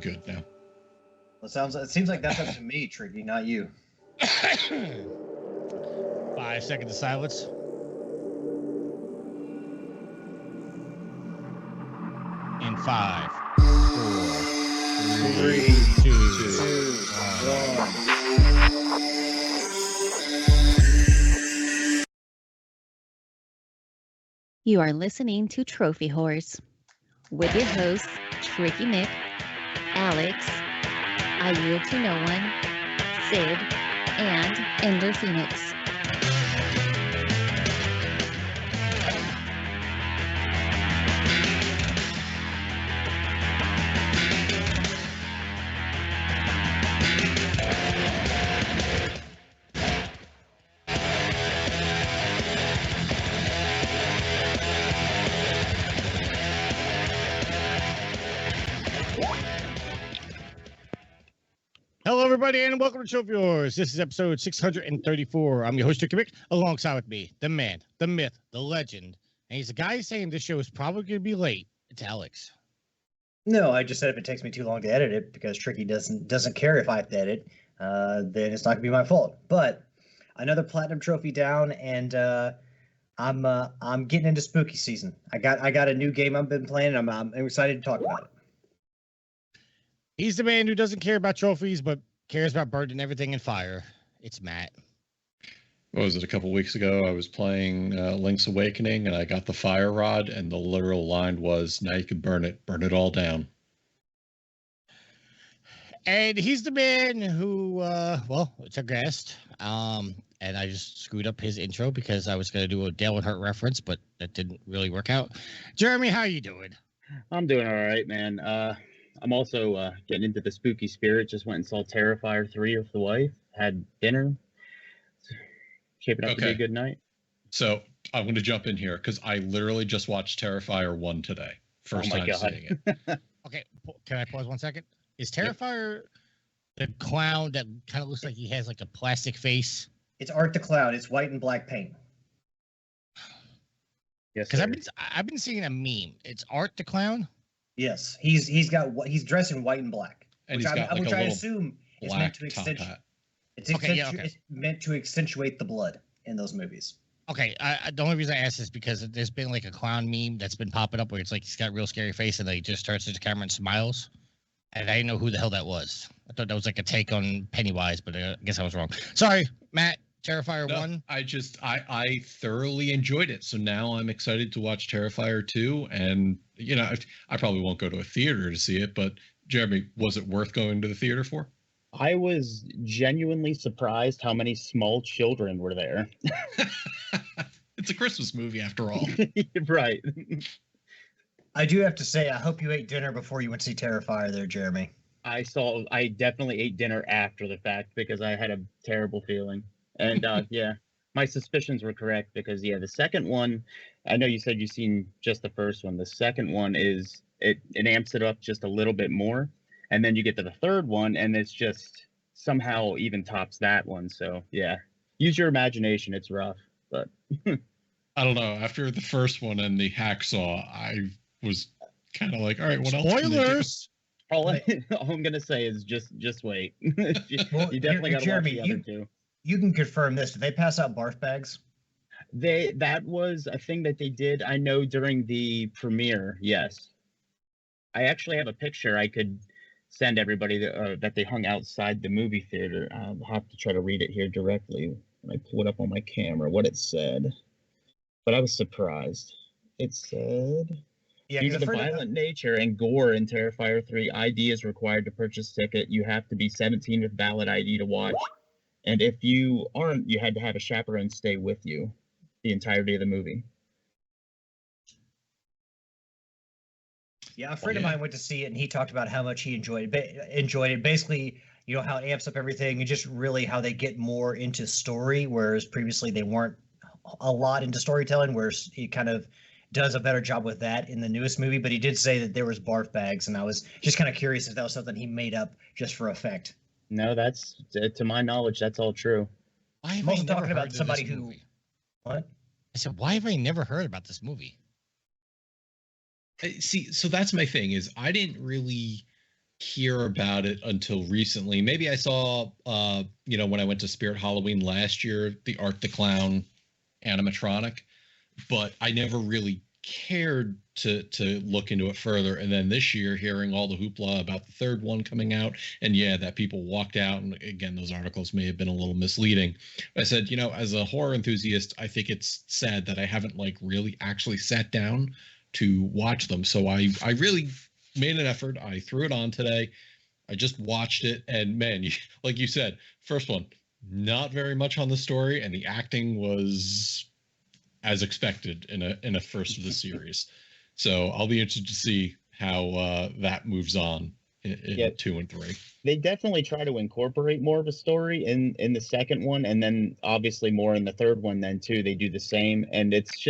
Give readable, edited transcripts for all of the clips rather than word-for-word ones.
good now. Well, it seems like that's up to me, Tricky, not you. 5 seconds of silence. In 5, 4, 3, 2, 1. You are listening to Trophy Horse with your hosts, Tricky Nick, Alex, I Yield to No One, Sid, and Ender Phoenix. Hello, everybody, and welcome to Trophy Horse. This is episode 634. I'm your host, Tricky Nick. Alongside with me, the man, the myth, the legend, and he's the guy saying this show is probably going to be late. It's Alex. No, I just said if it takes me too long to edit it, because Tricky doesn't care if I have to edit, then it's not gonna be my fault. But another platinum trophy down, and I'm getting into spooky season. I got a new game I've been playing. And I'm excited to talk about it. He's the man who doesn't care about trophies, but cares about burning everything in fire. It's Matt. What was it, a couple weeks ago? I was playing Link's Awakening, and I got the fire rod, and the literal line was, now you can burn it all down. And he's the man who, well, it's a guest. And I just screwed up his intro because I was going to do a Dale Earnhardt reference, but that didn't really work out. Jeremy, how you doing? I'm doing all right, man. I'm also getting into the spooky spirit. Just went and saw Terrifier 3 with the wife. Had dinner. Shaping up to be a good night. So I'm going to jump in here because I literally just watched Terrifier 1 today. First time seeing it. Okay, can I pause 1 second? Is Terrifier the clown that kind of looks like he has like a plastic face? It's Art the Clown. It's white and black paint. Yes, because I've been seeing a meme. It's Art the Clown. Yes, he's dressed in white and black, And which he's got like which a I little assume is black meant to top accentuate. hat. It's meant to accentuate the blood in those movies. Okay, the only reason I asked is because there's been like a clown meme that's been popping up where it's like he's got a real scary face and then he just turns to the camera and smiles. And I didn't know who the hell that was. I thought that was like a take on Pennywise, but I guess I was wrong. Sorry, Matt. Terrifier 1. I thoroughly enjoyed it. So now I'm excited to watch Terrifier 2. And, you know, I probably won't go to a theater to see it. But, Jeremy, was it worth going to the theater for? I was genuinely surprised how many small children were there. It's a Christmas movie, after all. Right. I do have to say, I hope you ate dinner before you went to see Terrifier there, Jeremy. I definitely ate dinner after the fact because I had a terrible feeling. And yeah, my suspicions were correct because, yeah, the second one, I know you said you've seen just the first one. The second one is, it amps it up just a little bit more. And then you get to the third one and it's just somehow even tops that one. So, yeah, use your imagination. It's rough, but I don't know. After the first one and the hacksaw, I was kind of like, all right, what else? Spoilers! All I'm going to say is just wait. you definitely got to watch the other two. You can confirm this. Did they pass out barf bags? That was a thing that they did. I know during the premiere. Yes, I actually have a picture I could send everybody that they hung outside the movie theater. I'll have to try to read it here directly when I pull it up on my camera. What it said, but I was surprised. It said, due to the violent nature and gore in Terrifier 3, ID is required to purchase ticket. You have to be 17 with valid ID to watch. And if you aren't, you had to have a chaperone stay with you the entirety of the movie. Yeah, a friend of mine went to see it, and he talked about how much he enjoyed it. Basically, you know, how it amps up everything, and just really how they get more into story, whereas previously they weren't a lot into storytelling, whereas he kind of does a better job with that in the newest movie. But he did say that there was barf bags, and I was just kind of curious if that was something he made up just for effect. No, that's, to my knowledge, that's all true. I'm also talking about somebody who... What? I said, why have I never heard about this movie? See, so that's my thing, is I didn't really hear about it until recently. Maybe I saw, when I went to Spirit Halloween last year, the Art the Clown animatronic, but I never really cared to look into it further. And then this year, hearing all the hoopla about the third one coming out, and that people walked out, and again, those articles may have been a little misleading. I said, as a horror enthusiast, I think it's sad that I haven't really actually sat down to watch them. So I really made an effort. I threw it on today. I just watched it, and man, like you said, first one, not very much on the story, and the acting was as expected in a first of the series. So I'll be interested to see how that moves on in 2 and 3. They definitely try to incorporate more of a story in the second one, and then obviously more in the third one. Then too, they do the same, and it's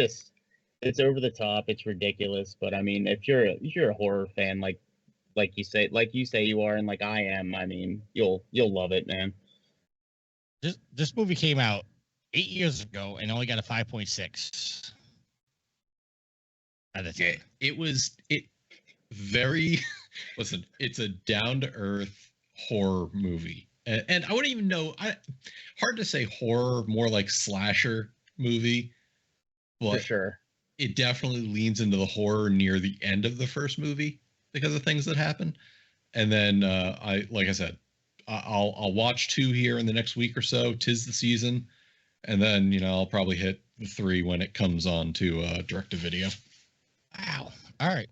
over the top. It's ridiculous. But I mean, if you're a horror fan, like you say you are, and like I am, I mean, you'll love it, man. This movie came out 8 years ago and only got a 5.6 out of 10. Listen, it's a down-to-earth horror movie. And I wouldn't even know, hard to say horror, more like slasher movie. But for sure. It definitely leans into the horror near the end of the first movie because of things that happen. And then, like I said, I'll watch 2 here in the next week or so. 'Tis the season. And then, I'll probably hit the 3 when it comes on to direct-to-video. Wow. All right.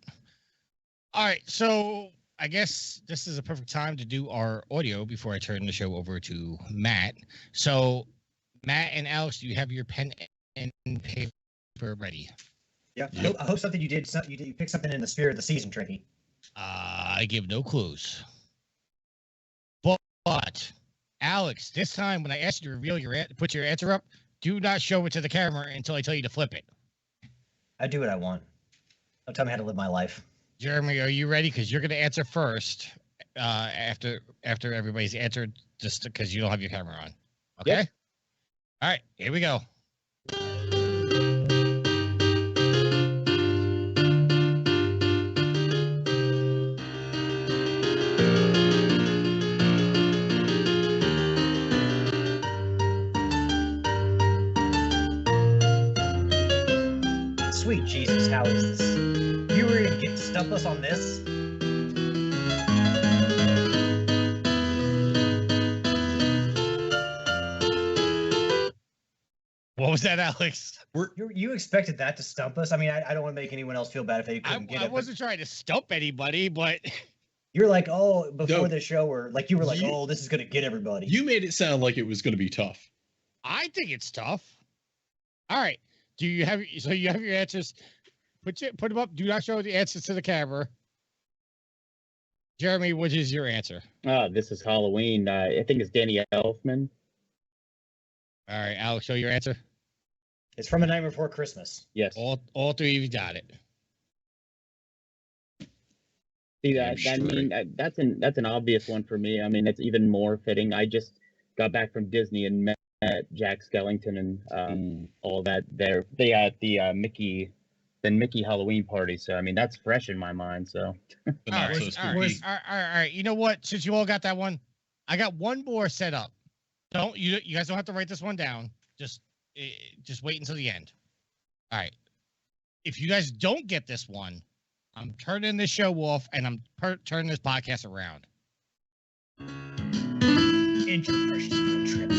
So I guess this is a perfect time to do our audio before I turn the show over to Matt. So, Matt and Alex, do you have your pen and paper ready? Yeah. I hope something you did. You picked something in the spirit of the season, Tricky. I give no clues. But Alex, this time when I asked you to reveal put your answer up, do not show it to the camera until I tell you to flip it. I do what I want. Don't tell me how to live my life. Jeremy, are you ready? Because you're going to answer first after everybody's answered, just because you don't have your camera on. Okay? Yep. All right, here we go. Sweet Jesus, how is this? You were going to stump us on this? What was that, Alex? You expected that to stump us? I mean, I don't want to make anyone else feel bad if they couldn't get it. I wasn't trying to stump anybody, but... You're like, before the show, or like you were like, this is going to get everybody. You made it sound like it was going to be tough. I think it's tough. All right. You have your answers? Put them up. Do not show the answers to the camera. Jeremy, which is your answer? This is Halloween. I think it's Danny Elfman. All right, Alex, show your answer. It's from A Nightmare Before Christmas. Yes. All 3 of you got it. See that's an obvious one for me. I mean, it's even more fitting. I just got back from Disney and met Jack Skellington and all that. They had the Mickey Halloween party. So I mean, that's fresh in my mind. So all right. You know what? Since you all got that one, I got one more set up. You guys don't have to write this one down. Just wait until the end. All right. If you guys don't get this one, I'm turning this show off and I'm turning this podcast around. Introversion trip.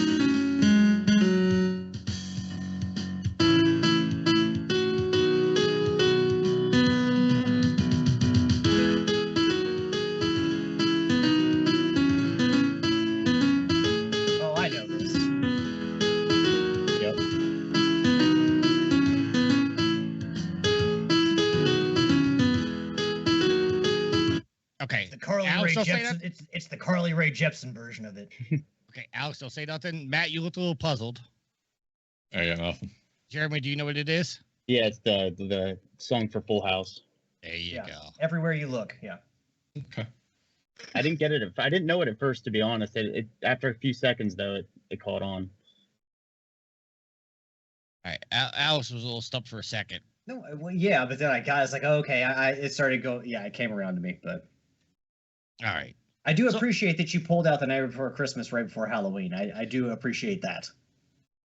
Oh, I know this. yep. Okay. The Carly Rae Jepsen. It's the Carly Rae Jepsen version of it. Okay, Alex, don't say nothing. Matt, you looked a little puzzled. I got nothing. Jeremy, do you know what it is? Yeah, it's the song for Full House. There you go. Everywhere you look, yeah. Okay. I didn't get it. I didn't know it at first, to be honest. It after a few seconds though, it caught on. All right, Alex was a little stumped for a second. No, well, yeah, but then I was like, okay, it started to go. Yeah, it came around to me, but All right. I do appreciate that you pulled out the night before Christmas, right before Halloween. I do appreciate that.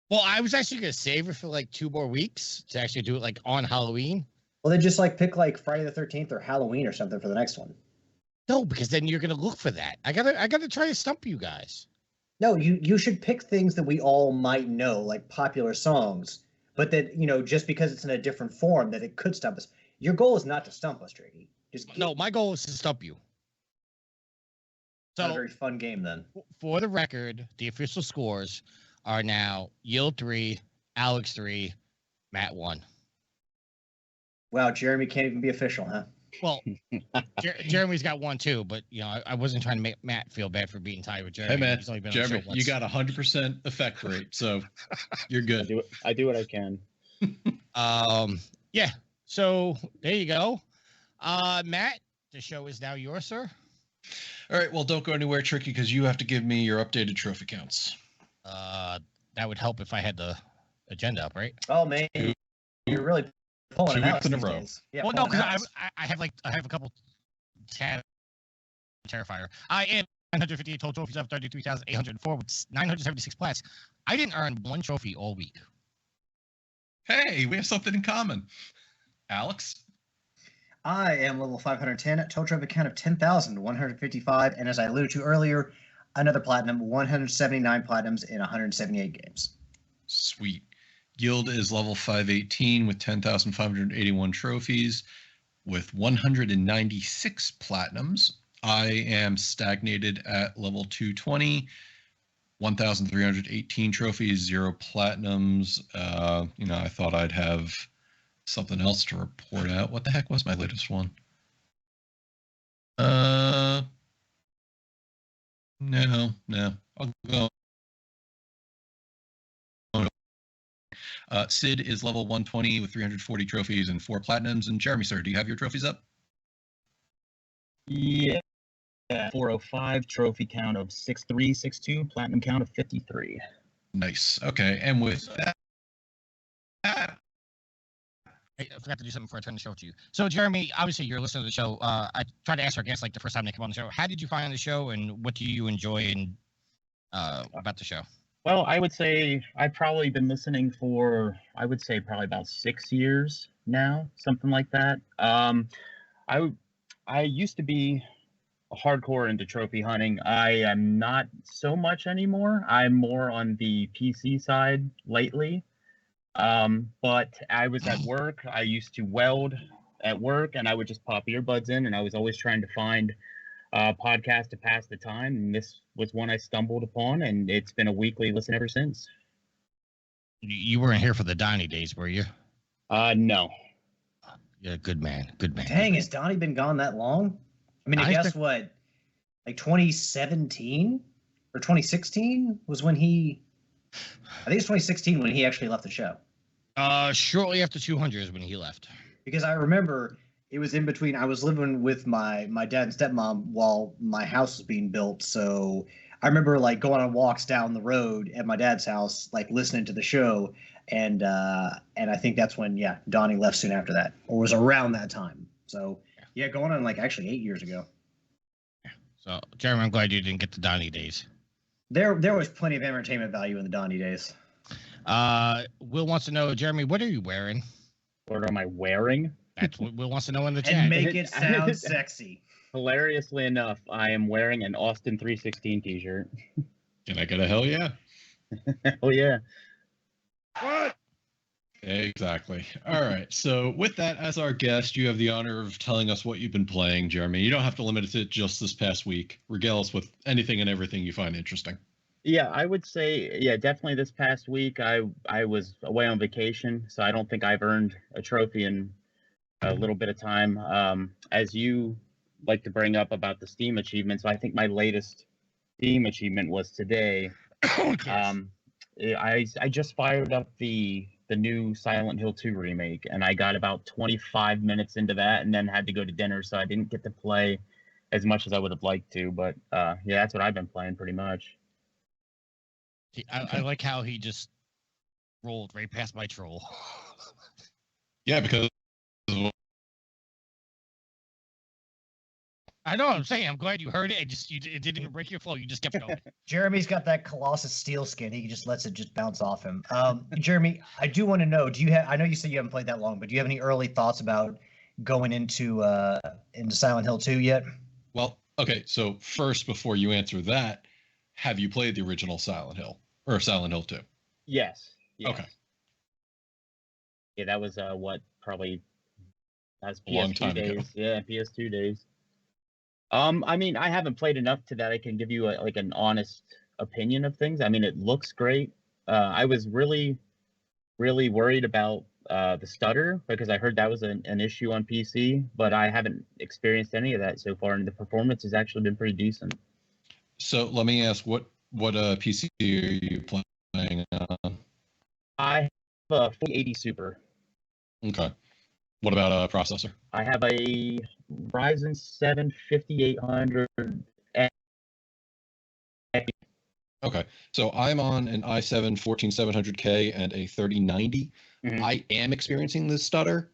Well, I was actually gonna save it for like 2 more weeks to actually do it like on Halloween. Well, then just like pick like Friday the 13th or Halloween or something for the next one. No, because then you're gonna look for that. I gotta try to stump you guys. No, you should pick things that we all might know, like popular songs, but that, just because it's in a different form, that it could stump us. Your goal is not to stump us, Tricky. No, my goal is to stump you. So, not a very fun game then. For the record, the official scores are now Yield 3, Alex 3, Matt 1. Wow, Jeremy can't even be official, huh? Well, Jeremy's got 1 too, but I wasn't trying to make Matt feel bad for being tied with Jeremy. Hey, man, He's only been Jeremy, on the show once. you got 100% effect rate, so you're good. I do what I can. Yeah. So there you go. Matt, the show is now yours, sir. All right. Well, don't go anywhere, Tricky, because you have to give me your updated trophy counts. That would help if I had the agenda up, right? Oh man, you're really pulling 2 it out weeks in a these row. days. Yeah, Well, no, because I have a couple tab Terrifier. I am 958 total trophies of 33,804 with 976 plats. I didn't earn 1 trophy all week. Hey, we have something in common. Alex? I am level 510, total trophy count of 10,155, and as I alluded to earlier, another platinum, 179 platinums in 178 games. Sweet. Guild is level 518 with 10,581 trophies with 196 platinums. I am stagnated at level 220, 1,318 trophies, 0 platinums. I thought I'd have something else to report out. What the heck was my latest one? No. I'll go. Sid is level 120 with 340 trophies and 4 platinums. And Jeremy, sir, do you have your trophies up? Yeah. 405, trophy count of 6362, platinum count of 53. Nice. Okay. And with that, I forgot to do something before I turn the show to you. So, Jeremy, obviously you're listening to the show. I tried to ask our guests like the first time they come on the show. How did you find the show, and what do you enjoy about the show? Well, I would say I've probably been listening for, probably about 6 years now, something like that. I used to be hardcore into trophy hunting. I am not so much anymore. I'm more on the PC side lately. But I was at work. I used to weld at work, and I would just pop earbuds in, and I was always trying to find a podcast to pass the time. And this was one I stumbled upon, and it's been a weekly listen ever since. You weren't here for the Donnie days, were you? No. Yeah, good man. Good man. Dang, has Donnie been gone that long? I mean, I guess what, like 2017 or 2016 was when he. I think it's 2016 when he actually left the show. Shortly after 200 is when he left. Because I remember it was in between. I was living with my dad and stepmom while my house was being built. So I remember like going on walks down the road at my dad's house, like listening to the show. And I think that's when, Donnie left soon after that, or was around that time. So going on like actually 8 years ago. So, Jeremy, I'm glad you didn't get the Donnie days. There was plenty of entertainment value in the Donnie days. Will wants to know, Jeremy, what are you wearing? What am I wearing? That's what Will wants to know in the chat. And make it sound sexy. Hilariously enough, I am wearing an Austin 316 t-shirt. can I get a hell yeah? Oh yeah. What? Exactly. All right. So with that as our guest, you have the honor of telling us what you've been playing, Jeremy. You don't have to limit it to just this past week. Regale us with anything and everything you find interesting. Yeah, I would say, definitely this past week I was away on vacation, so I don't think I've earned a trophy in a little bit of time. As you like to bring up about the Steam achievements, I think my latest Steam achievement was today. I just fired up the new Silent Hill 2 remake, and I got about 25 minutes into that and then had to go to dinner, so I didn't get to play as much as I would have liked to, but that's what I've been playing pretty much. I like how he just rolled right past my troll. Yeah, because All I know what I'm saying. I'm glad you heard it. It didn't even break your flow. You just kept going. Jeremy's got that Colossus steel skin. He just lets it just bounce off him. Jeremy, I do want to know, I know you said you haven't played that long, but do you have any early thoughts about going into Silent Hill 2 yet? Well, okay, so first, before you answer that, have you played the original Silent Hill or Silent Hill 2? Yes. Okay. Yeah, that was probably that's A long PS2 time days. ago. Yeah, PS2 days. I mean, I haven't played enough to that I can give you like an honest opinion of things. I mean, it looks great. I was really worried about the stutter because I heard that was an issue on PC, but I haven't experienced any of that so far, and the performance has actually been pretty decent. So let me ask, what PC are you playing on? I have a 4080 Super. Okay. What about a processor? I have a Ryzen 7 5800. Okay. So I'm on an i7 14700K and a 3090. Mhm. I am experiencing this stutter.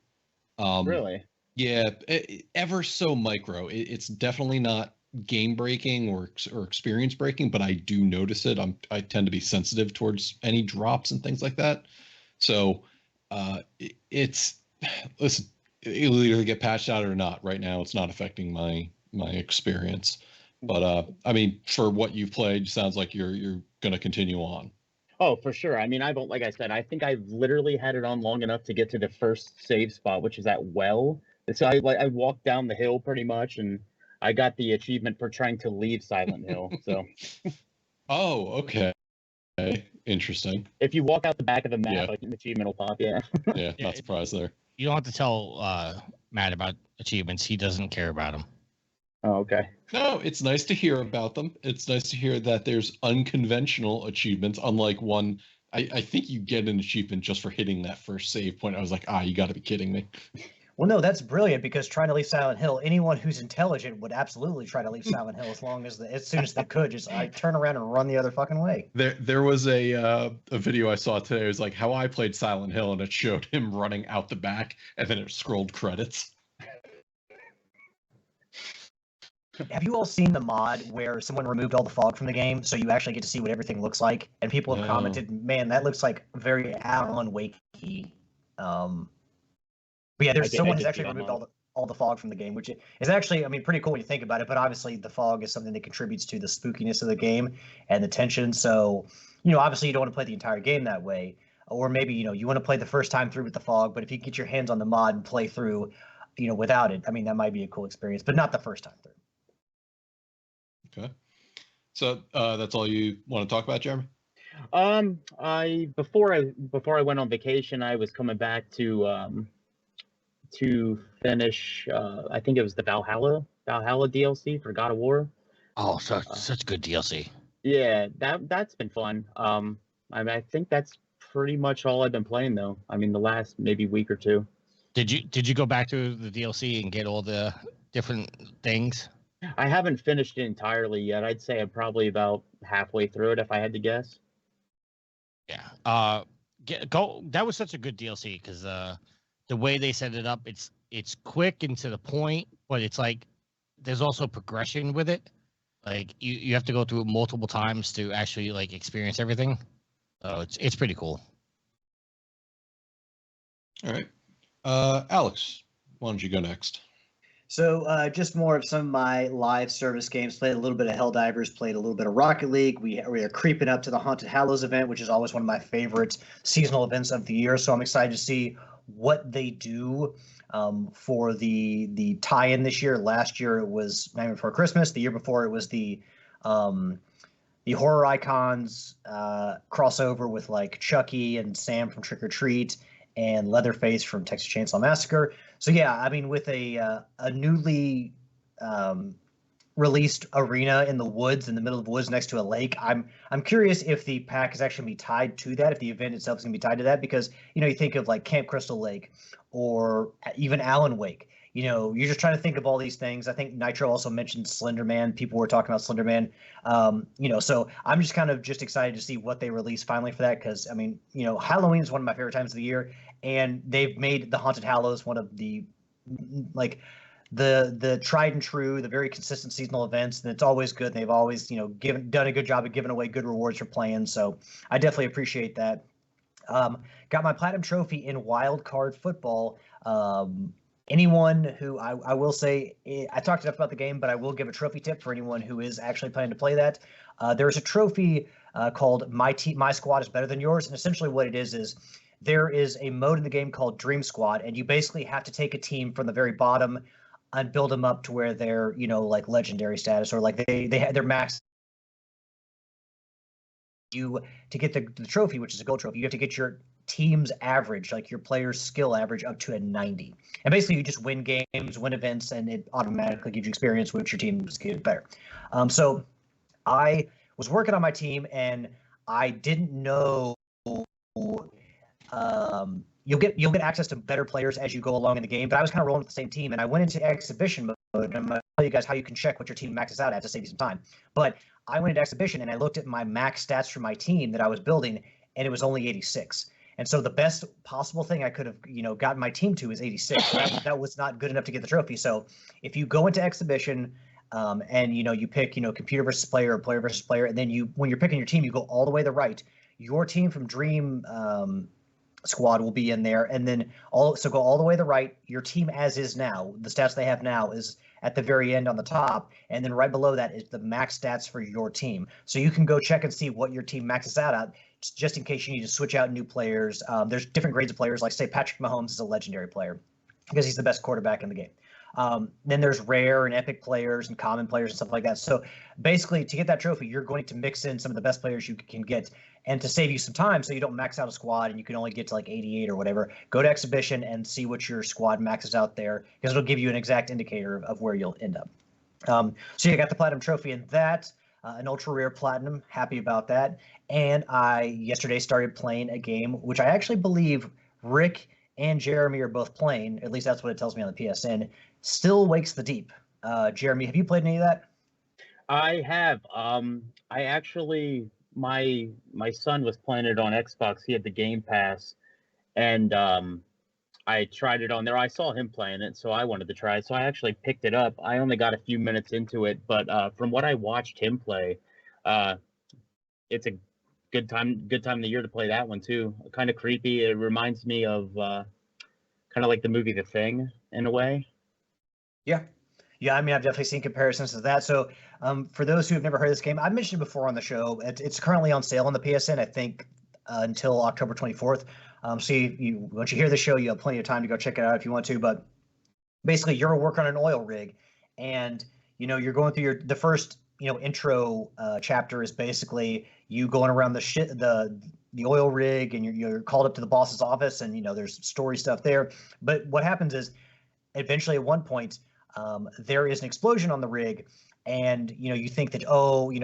Really? Yeah, ever so micro. It's definitely not game breaking or experience breaking, but I do notice it. I tend to be sensitive towards any drops and things like that. So it's listen, it'll either get patched out or not. Right now, it's not affecting my experience. But I mean, for what you've played, sounds like you're going to continue on. Oh, for sure. I mean, like I said, I think I literally had it on long enough to get to the first save spot, which is that well. And so I walked down the hill pretty much, and I got the achievement for trying to leave Silent Hill. So. Oh, okay. Interesting. If you walk out the back of the map, Yeah. like an achievement will pop. Yeah. Yeah, not surprised there. You don't have to tell Matt about achievements. He doesn't care about them. Oh, okay. No, it's nice to hear about them. It's nice to hear that there's unconventional achievements, unlike one. I think you get an achievement just for hitting that first save point. I was like, you got to be kidding me. Well, no, that's brilliant because trying to leave Silent Hill, anyone who's intelligent would absolutely try to leave Silent Hill as soon as they could. Just turn around and run the other fucking way. There was a video I saw today. It was like how I played Silent Hill, and it showed him running out the back, and then it scrolled credits. Have you all seen the mod where someone removed all the fog from the game, so you actually get to see what everything looks like? And people have commented, "Man, that looks like very Alan Wake-y." But yeah, someone has actually removed all the fog from the game, which is actually, I mean, pretty cool when you think about it. But obviously, the fog is something that contributes to the spookiness of the game and the tension. So, obviously, you don't want to play the entire game that way, or maybe you want to play the first time through with the fog. But if you get your hands on the mod and play through, without it, I mean, that might be a cool experience, but not the first time through. Okay. So that's all you want to talk about, Jeremy? Before I went on vacation, I was coming back to finish. I think it was the Valhalla DLC for God of War. Oh, such good DLC. Yeah, that's been fun. I mean, I think that's pretty much all I've been playing though. I mean, the last maybe week or two. Did you go back to the DLC and get all the different things? I haven't finished it entirely yet. I'd say I'm probably about halfway through it if I had to guess. Yeah. That was such a good DLC because the way they set it up, it's quick and to the point, but it's like there's also progression with it. Like you have to go through it multiple times to actually like experience everything. So it's pretty cool. All right. Alex, why don't you go next? So just more of some of my live service games. Played a little bit of Helldivers, played a little bit of Rocket League. We are creeping up to the Haunted Hallows event, which is always one of my favorite seasonal events of the year. So I'm excited to see what they do for the tie-in this year. Last year it was Nightmare Before Christmas. The year before it was the Horror Icons crossover with like Chucky and Sam from Trick or Treat and Leatherface from Texas Chainsaw Massacre. So yeah, I mean, with a newly released arena in the woods, in the middle of the woods next to a lake, I'm curious if the pack is actually going to be tied to that, if the event itself is going to be tied to that, because you think of like Camp Crystal Lake or even Alan Wake. You're just trying to think of all these things. I think Nitro also mentioned Slender Man. People were talking about Slender Man. So I'm just kind of excited to see what they release finally for that. Because I mean, Halloween is one of my favorite times of the year, and they've made the Haunted Hallows one of the the tried and true, the very consistent seasonal events, and it's always good. They've always, done a good job of giving away good rewards for playing. So I definitely appreciate that. Got my platinum trophy in wild card football. Anyone who I will say, I talked enough about the game, but I will give a trophy tip for anyone who is actually planning to play that. There's a trophy called My Squad is Better Than Yours, and essentially what it is there is a mode in the game called Dream Squad, and you basically have to take a team from the very bottom and build them up to where they're, like legendary status, or like they have their max. You to get the trophy, which is a gold trophy, you have to get your team's average, like your player's skill average, up to a 90. And basically you just win games, win events, and it automatically gives you experience, which your team's get better. So I was working on my team, and I didn't know you'll get access to better players as you go along in the game, but I was kind of rolling with the same team, and I went into exhibition mode, and I'm going to tell you guys how you can check what your team maxes out at to save you some time. But I went into exhibition, and I looked at my max stats for my team that I was building, and it was only 86. And so the best possible thing I could have, gotten my team to is 86. So that was not good enough to get the trophy. So if you go into exhibition, and you pick, computer versus player or player versus player, and then when you're picking your team, you go all the way to the right. Your team from Dream Squad will be in there, and then go all the way to the right. Your team as is now, the stats they have now is at the very end on the top, and then right below that is the max stats for your team. So you can go check and see what your team maxes out at, just in case you need to switch out new players. There's different grades of players, like say Patrick Mahomes is a legendary player because he's the best quarterback in the game. Then there's rare and epic players and common players and stuff like that. So basically, to get that trophy, you're going to mix in some of the best players you can get. And to save you some time, so you don't max out a squad and you can only get to like 88 or whatever, go to exhibition and see what your squad maxes out there, because it'll give you an exact indicator of where you'll end up. So you got the platinum trophy in that, an ultra rare platinum. Happy about that. And I yesterday started playing a game which I actually believe Rick and Jeremy are both playing. At least that's what it tells me on the PSN. Still Wakes the Deep. Jeremy, have you played any of that? I have. I actually, my son was playing it on Xbox. He had the Game Pass, and I tried it on there. I saw him playing it, so I wanted to try it. So I actually picked it up. I only got a few minutes into it, but from what I watched him play, it's a good time of the year to play that one too. Kind of creepy. It reminds me of kind of like the movie The Thing in a way. Yeah, I mean, I've definitely seen comparisons to that. So for those who have never heard of this game, I've mentioned it before on the show. It's currently on sale on the PSN, I think, until October 24th. So once you hear the show, you have plenty of time to go check it out if you want to. But basically, you're working on an oil rig, and you're going through the first intro chapter is basically you going around the oil rig, and you're called up to the boss's office, and there's story stuff there. But what happens is eventually at one point there is an explosion on the rig, and you think that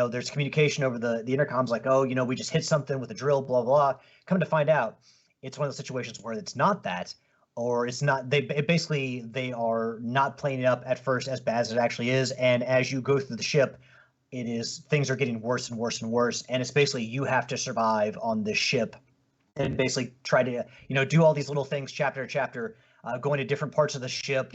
there's communication over the intercoms, like we just hit something with a drill, blah blah. Come to find out, it's one of the situations where it's not that, or it's not. They are not playing it up at first as bad as it actually is, and as you go through the ship, things are getting worse and worse and worse, and it's basically you have to survive on this ship, and basically try to do all these little things chapter to chapter. Going to different parts of the ship,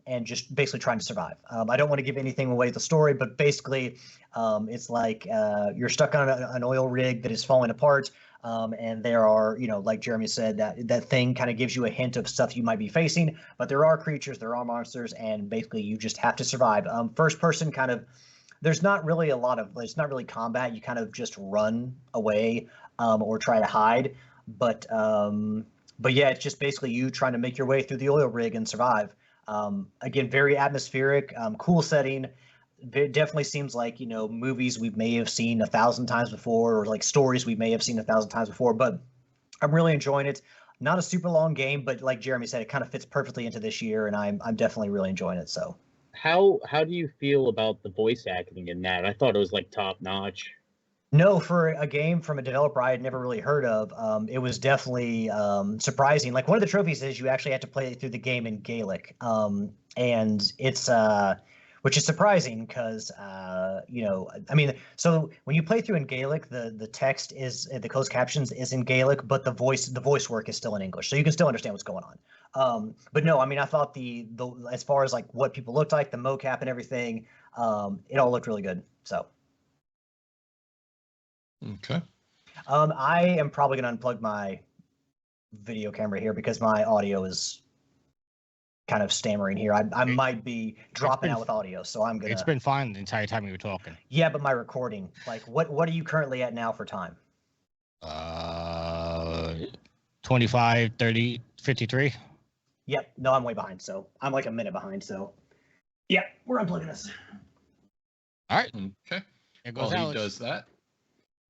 and just basically trying to survive. I don't want to give anything away the story, but basically it's like you're stuck on an oil rig that is falling apart, and there are, like Jeremy said, that thing kind of gives you a hint of stuff you might be facing, but there are creatures, there are monsters, and basically you just have to survive. First person kind of, it's not really combat. You kind of just run away or try to hide, But yeah, it's just basically you trying to make your way through the oil rig and survive. Again, very atmospheric, cool setting. It definitely seems like, movies we may have seen 1,000 times before, or like stories we may have seen 1,000 times before, but I'm really enjoying it. Not a super long game, but like Jeremy said, it kind of fits perfectly into this year, and I'm definitely really enjoying it. So how do you feel about the voice acting in that? I thought it was like top notch. No, for a game from a developer I had never really heard of, it was definitely surprising. Like, one of the trophies is you actually had to play through the game in Gaelic, and it's which is surprising because I mean, so when you play through in Gaelic, the text is the closed captions is in Gaelic, but the voice work is still in English, so you can still understand what's going on. But no, I mean, I thought the as far as like what people looked like, the mocap and everything, it all looked really good. So Okay. I am probably going to unplug my video camera here because my audio is kind of stammering here. I might be dropping out with audio, so I'm gonna. It's been fine the entire time you were talking. Yeah, but my recording, like, what are you currently at now for time? 25, 30, 53. Yep. No, I'm way behind. So I'm like a minute behind. So yeah, we're unplugging this. All right. Okay. There goes He Alex. does that.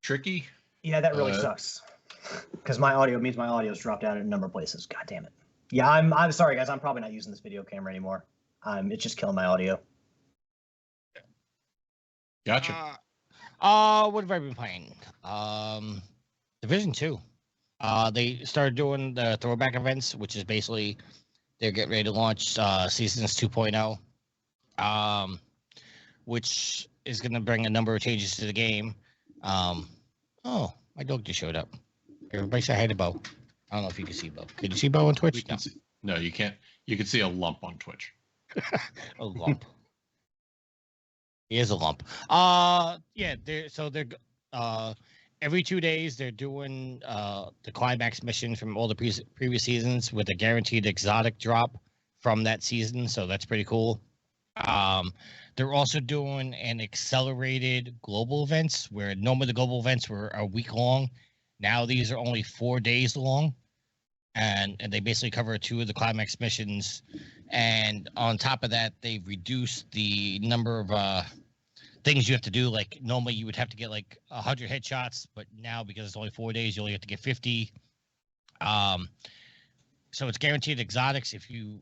Tricky. Yeah, that really sucks. Because my audio's dropped out in a number of places. God damn it. Yeah, I'm sorry guys. I'm probably not using this video camera anymore. It's just killing my audio. Gotcha. What have I been playing? Division 2. They started doing the throwback events, which is basically they're getting ready to launch Seasons 2.0, which is going to bring a number of changes to the game. Oh, my dog just showed up. Everybody say hi to Bo. I don't know if you can see Bo. Can you see Bo on Twitch? No, you can't. You can see a lump on Twitch. A lump. He is a lump. Yeah. They're every 2 days they're doing the climax mission from all the previous seasons with a guaranteed exotic drop from that season. So that's pretty cool. They're also doing an accelerated global events where normally the global events were a week long. Now these are only 4 days long. And they basically cover 2 of the climax missions. And on top of that, they've reduced the number of things you have to do. Like normally you would have to get like 100 headshots, but now because it's only 4 days, you only have to get 50. So it's guaranteed exotics. If you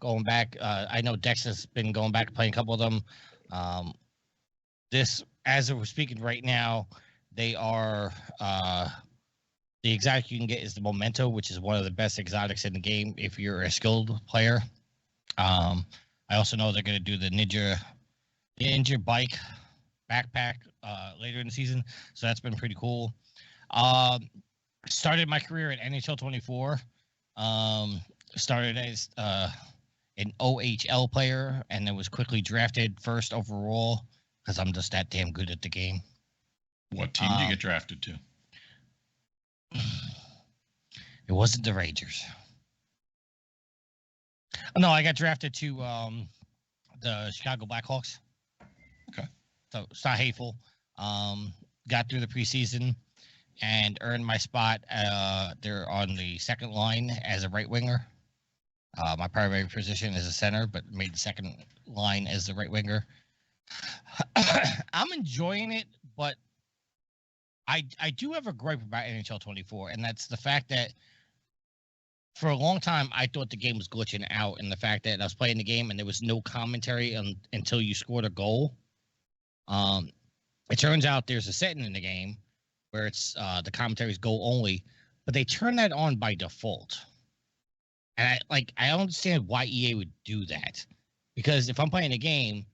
going back, I know Dex has been going back playing a couple of them. This, as we're speaking right now, they are the exotic you can get is the Memento, which is one of the best exotics in the game if you're a skilled player. I also know they're going to do the Ninja bike backpack later in the season, so that's been pretty cool. Started my career in NHL 24. Started as an OHL player, and then was quickly drafted first overall because I'm just that damn good at the game. What team did you get drafted to? It wasn't the Rangers. No, I got drafted to the Chicago Blackhawks. Okay. So it's not hateful. Got through the preseason and earned my spot there on the second line as a right winger. My primary position is a center, but made the second line as the right winger. I'm enjoying it, but I do have a gripe about NHL 24, and that's the fact that for a long time I thought the game was glitching out, and the fact that I was playing the game and there was no commentary until you scored a goal. It turns out there's a setting in the game where it's the commentary is goal only, but they turn that on by default. And I don't understand why EA would do that, because if I'm playing a game,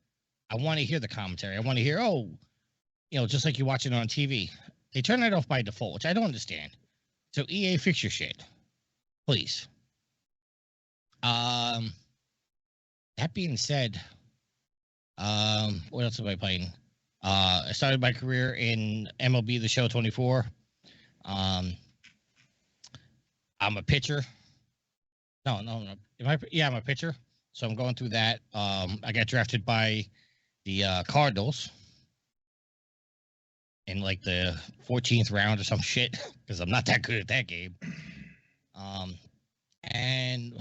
I want to hear the commentary. I want to hear, just like you're watching it on TV. They turn that off by default, which I don't understand. So EA, fix your shit, please. That being said, what else am I playing? I started my career in MLB The Show 24. I'm a pitcher. No. I'm a pitcher. So I'm going through that. I got drafted by the Cardinals in like the 14th round or some shit because I'm not that good at that game. And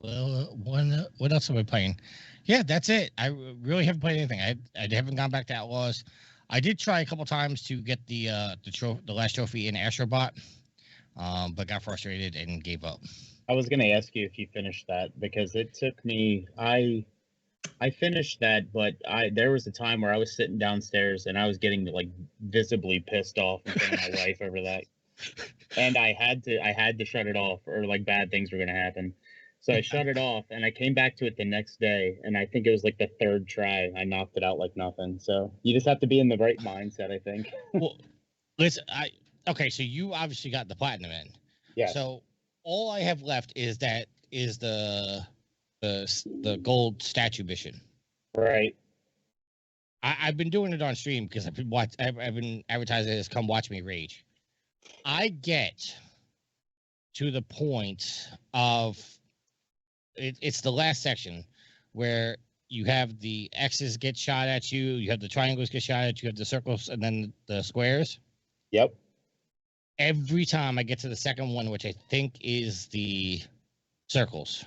well, what else am I playing? Yeah, that's it. I really haven't played anything. I haven't gone back to Outlaws. I did try a couple times to get the last trophy in Astrobot, but got frustrated and gave up. I was going to ask you if you finished that because it took me. I finished that, but there was a time where I was sitting downstairs and I was getting like visibly pissed off in front of my wife over that, and I had to shut it off or like bad things were going to happen. So I shut it off, and I came back to it the next day, and I think it was like the third try. I knocked it out like nothing. So you just have to be in the right mindset, I think. Well, listen, okay, so you obviously got the platinum in. Yeah. So all I have left is the gold statue mission. Right. I've been doing it on stream because I've been advertising this. Come watch me rage. I get to the point of it's the last section where you have the X's get shot at you, you have the triangles get shot at you, you have the circles, and then the squares. Yep. Every time I get to the second one, which I think is the circles,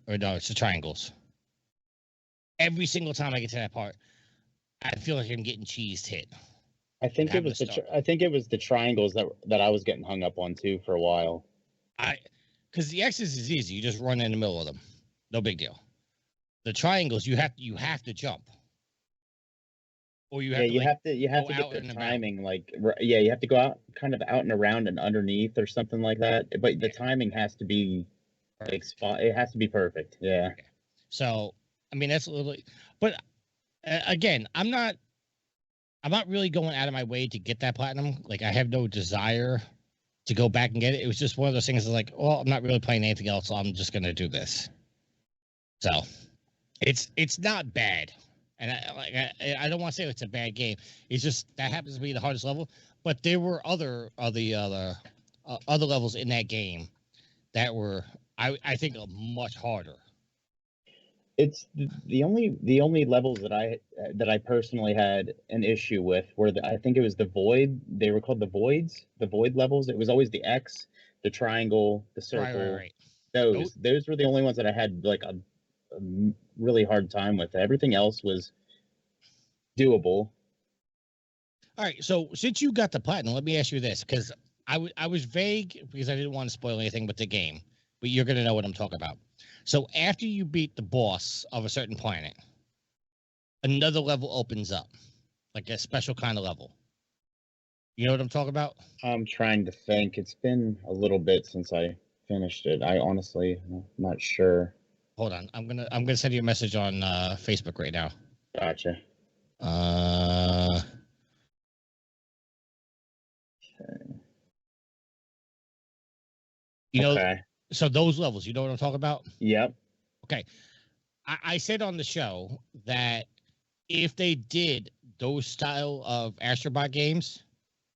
or no, it's the triangles. Every single time I get to that part, I feel like I'm getting cheesed hit. I think it was the triangles that I was getting hung up on too for a while. Because the X's is easy, you just run in the middle of them, no big deal. The triangles, you have to jump, or you have to get the timing. You have to go out kind of out and around and underneath or something like that. But the timing has to be it has to be perfect. Yeah. Okay. So I mean that's a little, but again, I'm not really going out of my way to get that platinum. Like I have no desire to go back and get it. It was just one of those things. Like, well, I'm not really playing anything else, so I'm just gonna do this. So it's not bad, and I don't want to say it's a bad game. It's just that happens to be the hardest level. But there were other levels in that game that were I think much harder. It's the only levels that I personally had an issue with were I think it was the void. They were called the voids, the void levels. It was always the X, the triangle, the circle. Right. Those were the only ones that I had like a really hard time with. Everything else was doable. All right. So since you got the platinum, let me ask you this, because I was vague because I didn't want to spoil anything with the game, but you're gonna know what I'm talking about. So after you beat the boss of a certain planet, another level opens up, like a special kind of level. You know what I'm talking about? I'm trying to think. It's been a little bit since I finished it. I honestly, I'm not sure. Hold on. I'm gonna send you a message on Facebook right now. Gotcha. You know, okay. So those levels, you know what I'm talking about? Yep. Okay. I said on the show that if they did those style of Astrobot games,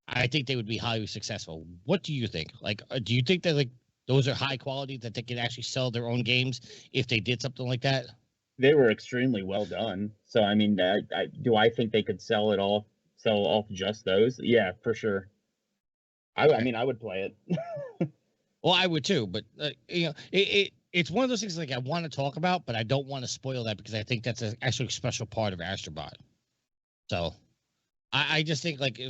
I think they would be highly successful. What do you think? Like, do you think that like those are high quality, that they can actually sell their own games if they did something like that? They were extremely well done. So I mean, I think they could sell off just those? Yeah, for sure. I mean, I would play it. Well, I would too, but you know, it's one of those things like I want to talk about, but I don't want to spoil that because I think that's an actually special part of Astrobot. So, I just think like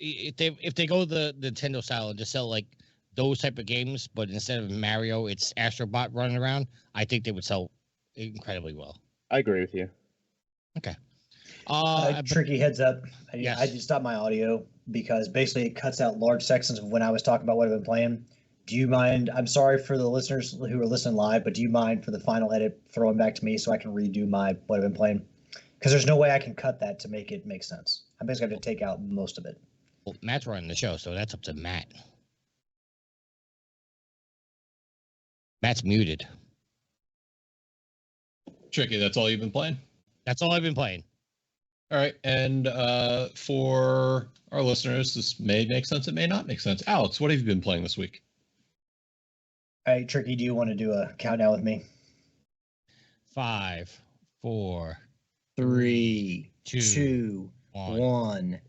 if they go the Nintendo style and just sell like those type of games, but instead of Mario, it's Astrobot running around, I think they would sell incredibly well. I agree with you. Okay. Tricky heads up. Yes. I just stopped my audio because basically it cuts out large sections of when I was talking about what I've been playing. Do you mind? I'm sorry for the listeners who are listening live, but do you mind for the final edit throwing back to me so I can redo what I've been playing? Because there's no way I can cut that to make it make sense. I basically have to take out most of it. Well, Matt's running the show, so that's up to Matt. Matt's muted. Tricky, that's all you've been playing? That's all I've been playing. All right, and for our listeners, this may make sense, it may not make sense. Alex, what have you been playing this week? All right, Tricky, do you want to do a countdown with me? 5, 4, 3, 2, 1.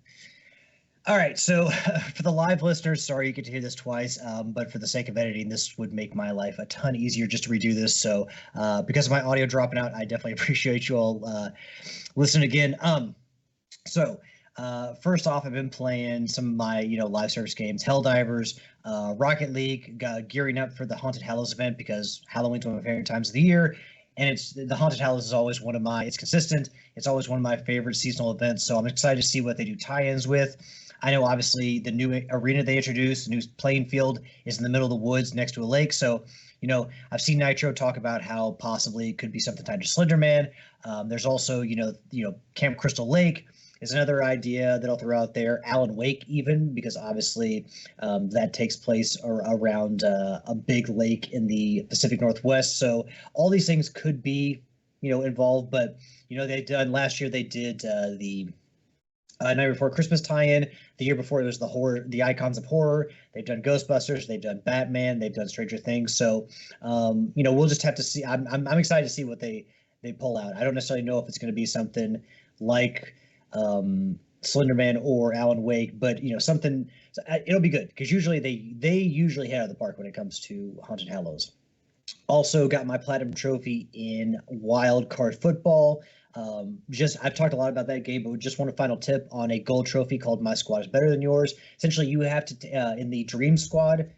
All right, so for the live listeners, sorry you get to hear this twice, but for the sake of editing, this would make my life a ton easier just to redo this. So because of my audio dropping out, I definitely appreciate you all listening again. So first off, I've been playing some of my live service games, Helldivers, Rocket League, gearing up for the Haunted Hallows event because Halloween's one of my favorite times of the year. And the Haunted Hallows is always it's consistent. It's always one of my favorite seasonal events. So I'm excited to see what they do tie-ins with. I know obviously the new arena they introduced, the new playing field is in the middle of the woods next to a lake. So, I've seen Nitro talk about how possibly it could be something tied to Slenderman. There's also, Camp Crystal Lake is another idea that I'll throw out there. Alan Wake, even, because obviously that takes place around a big lake in the Pacific Northwest. So all these things could be, involved. But, last year they did the Night Before Christmas tie-in. The year before, it was the Icons of Horror. They've done Ghostbusters. They've done Batman. They've done Stranger Things. So, we'll just have to see. I'm excited to see what they pull out. I don't necessarily know if it's going to be something like Slenderman or Alan Wake, but something. It'll be good because usually they usually hit out of the park when it comes to Haunted Hallows. Also got my platinum trophy in Wild Card Football. I've talked a lot about that game, but just want a final tip on a gold trophy called My Squad is Better Than Yours. Essentially, you have to, in the Dream Squad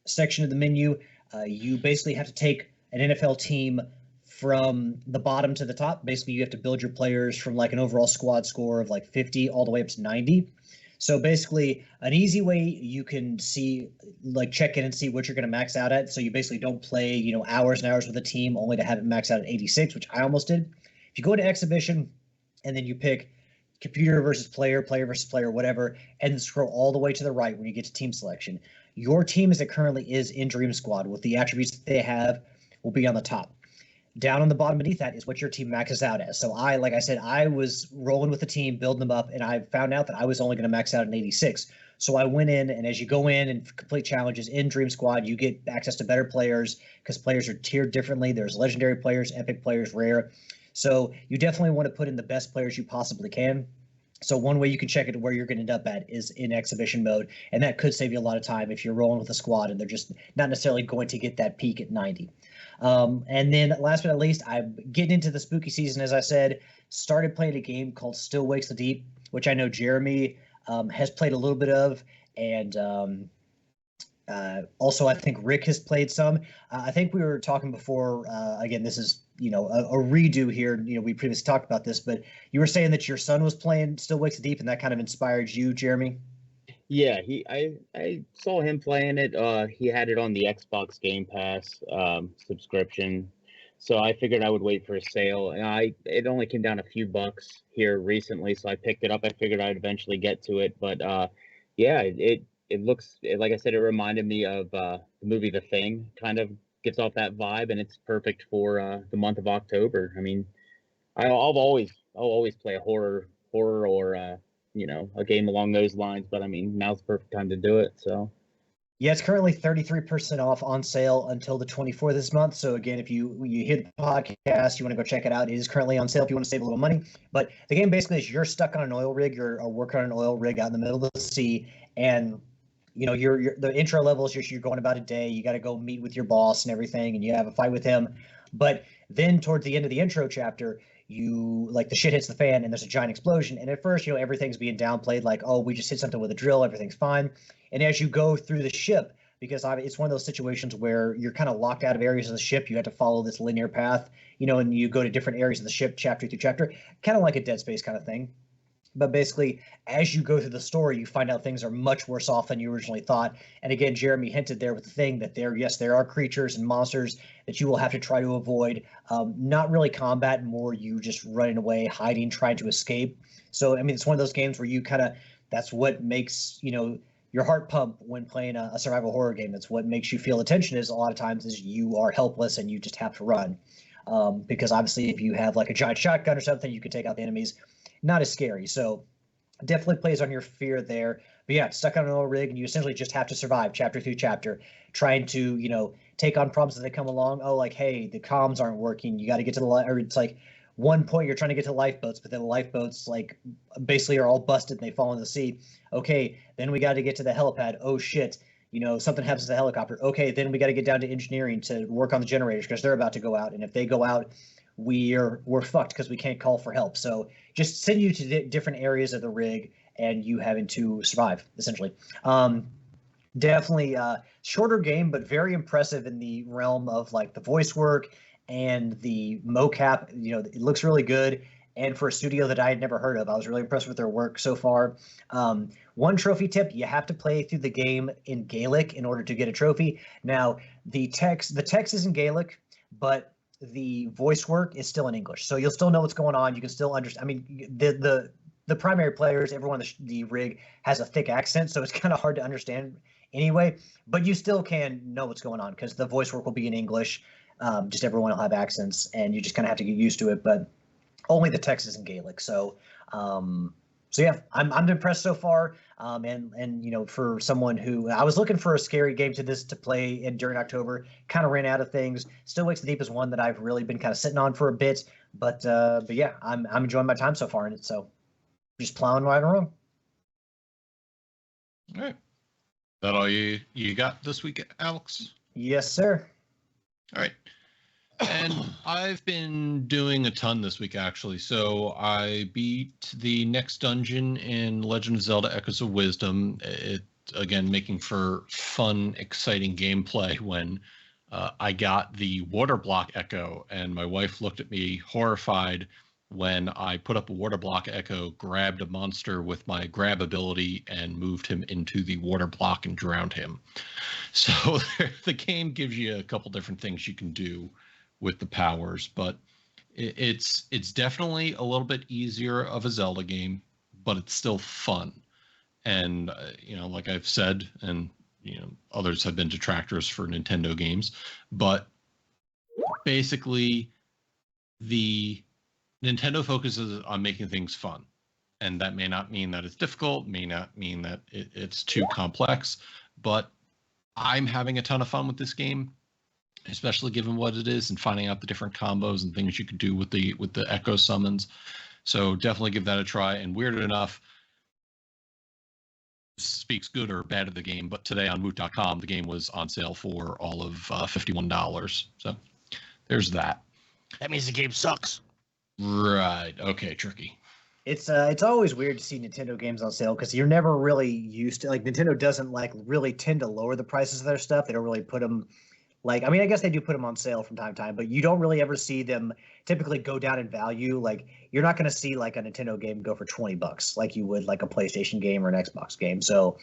section of the menu, you basically have to take an NFL team from the bottom to the top. Basically, you have to build your players from like an overall squad score of like 50 all the way up to 90. So basically, an easy way you can see, like check in and see what you're going to max out at. So you basically don't play, hours and hours with a team only to have it max out at 86, which I almost did. If you go to exhibition and then you pick computer versus player, player versus player, whatever, and scroll all the way to the right when you get to team selection, your team as it currently is in Dream Squad with the attributes that they have will be on the top. Down on the bottom beneath that is what your team maxes out as. So like I said, I was rolling with the team, building them up, and I found out that I was only going to max out an 86. So I went in, and as you go in and complete challenges in Dream Squad, you get access to better players because players are tiered differently. There's legendary players, epic players, rare. So you definitely want to put in the best players you possibly can. So one way you can check it where you're going to end up at is in exhibition mode, and that could save you a lot of time if you're rolling with a squad and they're just not necessarily going to get that peak at 90. And then last but not least, I'm getting into the spooky season, as I said, started playing a game called Still Wakes the Deep, which I know Jeremy has played a little bit of, and also I think Rick has played some. I think we were talking before, again, this is, a redo here. We previously talked about this, but you were saying that your son was playing Still Wakes the Deep, and that kind of inspired you, Jeremy? Yeah, I saw him playing it. He had it on the Xbox Game Pass subscription, so I figured I would wait for a sale. And it only came down a few bucks here recently, so I picked it up. I figured I'd eventually get to it, but yeah, it looks, like I said, it reminded me of the movie The Thing. Kind of gets off that vibe, and it's perfect for the month of October. I mean, I'll always play a horror or a game along those lines, but I mean, now's the perfect time to do it. So yeah, it's currently 33% off on sale until the 24th this month. So again, if you hit the podcast, you want to go check it out. It is currently on sale if you want to save a little money. But the game basically is you're stuck on an oil rig, you're working on an oil rig out in the middle of the sea, and you're the intro level is just you're going about a day. You got to go meet with your boss and everything, and you have a fight with him. But then towards the end of the intro chapter, the shit hits the fan and there's a giant explosion. And at first, everything's being downplayed, like, oh, we just hit something with a drill, everything's fine. And as you go through the ship, because it's one of those situations where you're kind of locked out of areas of the ship, you have to follow this linear path, and you go to different areas of the ship, chapter through chapter, kind of like a Dead Space kind of thing. But basically, as you go through the story, you find out things are much worse off than you originally thought. And again, Jeremy hinted there with the thing that there are creatures and monsters that you will have to try to avoid. Not really combat, more you just running away, hiding, trying to escape. So, I mean, it's one of those games where you that's what makes, your heart pump when playing a survival horror game. That's what makes you feel the tension is a lot of times is you are helpless and you just have to run. Because obviously if you have like a giant shotgun or something, you can take out the enemies. Not as scary. So definitely plays on your fear there. But yeah, stuck on an oil rig and you essentially just have to survive chapter through chapter, trying to, take on problems as they come along. Oh, like, hey, the comms aren't working. You got to get to the or it's like one point you're trying to get to lifeboats, but then the lifeboats like basically are all busted and they fall in the sea. Okay, then we got to get to the helipad. Oh shit. Something happens to the helicopter. Okay, then we got to get down to engineering to work on the generators because they're about to go out. And if they go out, we're fucked because we can't call for help. So just send you to different areas of the rig and you having to survive, essentially. Definitely shorter game, but very impressive in the realm of like the voice work and the mocap. It looks really good. and for a studio that I had never heard of. I was really impressed with their work so far. One trophy tip: you have to play through the game in Gaelic in order to get a trophy. Now, the text is in Gaelic, but the voice work is still in English, so you'll still know what's going on. You can still understand. I mean, the primary players, everyone in the rig has a thick accent, so it's kind of hard to understand anyway. But you still can know what's going on because the voice work will be in English. Just everyone will have accents, and you just kind of have to get used to it. But only the text is in Gaelic. So yeah, I'm impressed so far. And you know, for someone who I was looking for a scary game to play during October, kind of ran out of things. Still Wakes the Deep is one that I've really been kind of sitting on for a bit. But yeah, I'm enjoying my time so far in it. So just plowing right along. All right. That all you got this week, Alex? Yes, sir. All right. And I've been doing a ton this week, actually. So I beat the next dungeon in Legend of Zelda Echoes of Wisdom. It, again, making for fun, exciting gameplay when I got the water block echo, and my wife looked at me horrified when I put up a water block echo, grabbed a monster with my grab ability, and moved him into the water block and drowned him. So the game gives you a couple different things you can do with the powers, but it's definitely a little bit easier of a Zelda game, but it's still fun. And you know, like I've said, and you know, others have been detractors for Nintendo games, but basically the Nintendo focuses on making things fun, and that may not mean that it's difficult, may not mean that it's too complex, but I'm having a ton of fun with this game, especially given what it is and finding out the different combos and things you could do with the echo summons. So definitely give that a try. And weird enough, speaks good or bad of the game, but today on Woot.com, the game was on sale for all of $51. So there's that. That means the game sucks. Right. Okay, tricky. It's always weird to see Nintendo games on sale because you're never really used to, like, Nintendo doesn't like really tend to lower the prices of their stuff. They don't really put them, like, I mean, I guess they do put them on sale from time to time, but you don't really ever see them typically go down in value. Like, you're not going to see like a Nintendo game go for $20 like you would like a PlayStation game or an Xbox game. So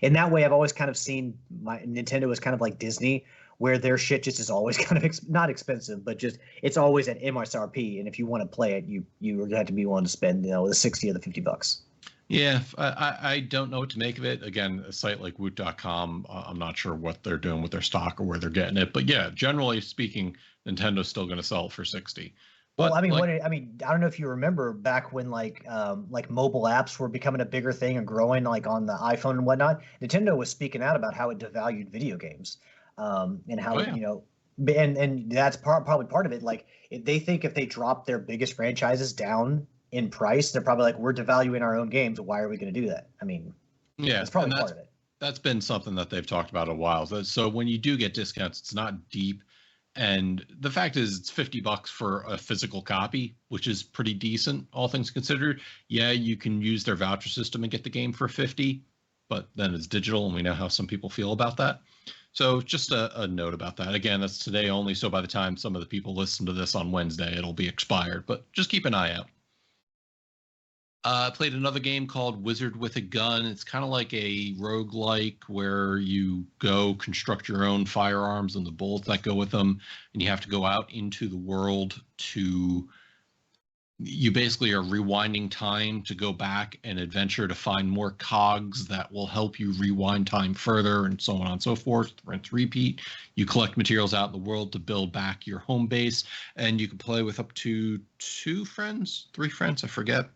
in that way, I've always kind of seen my Nintendo as kind of like Disney, where their shit just is always kind of not expensive, but just it's always at MSRP. And if you want to play it, you have to be willing to spend, you know, the $60 or the $50. Yeah, I don't know what to make of it. Again, a site like Woot.com, I'm not sure what they're doing with their stock or where they're getting it. But yeah, generally speaking, Nintendo's still going to sell it for $60. But, well, I mean, like, I don't know if you remember back when like mobile apps were becoming a bigger thing and growing, like on the iPhone and whatnot. Nintendo was speaking out about how it devalued video games, and how you know, and that's probably part of it. Like, they think if they drop their biggest franchises down in price, they're probably like, we're devaluing our own games. Why are we going to do that? I mean, yeah, that's probably part of it. That's been something that they've talked about a while. So when you do get discounts, it's not deep. And the fact is, it's $50 for a physical copy, which is pretty decent, all things considered. Yeah, you can use their voucher system and get the game for $50, but then it's digital, and we know how some people feel about that. So just a note about that. Again, that's today only, so by the time some of the people listen to this on Wednesday, it'll be expired, but just keep an eye out. I played another game called Wizard with a Gun. It's kind of like a roguelike where you go construct your own firearms and the bullets that go with them, and you have to go out into the world to... You basically are rewinding time to go back and adventure to find more cogs that will help you rewind time further, and so on and so forth. Rinse, repeat. You collect materials out in the world to build back your home base, and you can play with up to 3 friends, I forget.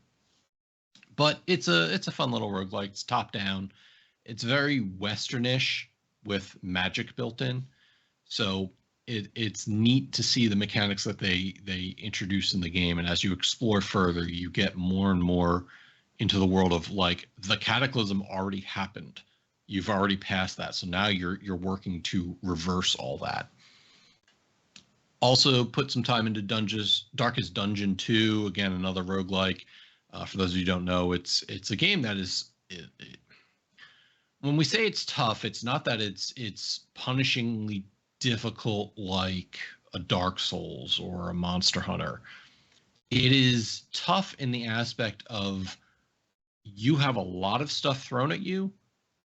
But it's a fun little roguelike. It's top down. It's very Westernish with magic built in. So it's neat to see the mechanics that they introduce in the game. And as you explore further, you get more and more into the world of, like, the cataclysm already happened. You've already passed that. So now you're working to reverse all that. Also put some time into Darkest Dungeon 2, again, another roguelike. For those of you who don't know, it's a game that is, when we say it's tough, it's not that it's punishingly difficult like a Dark Souls or a Monster Hunter. It is tough in the aspect of you have a lot of stuff thrown at you,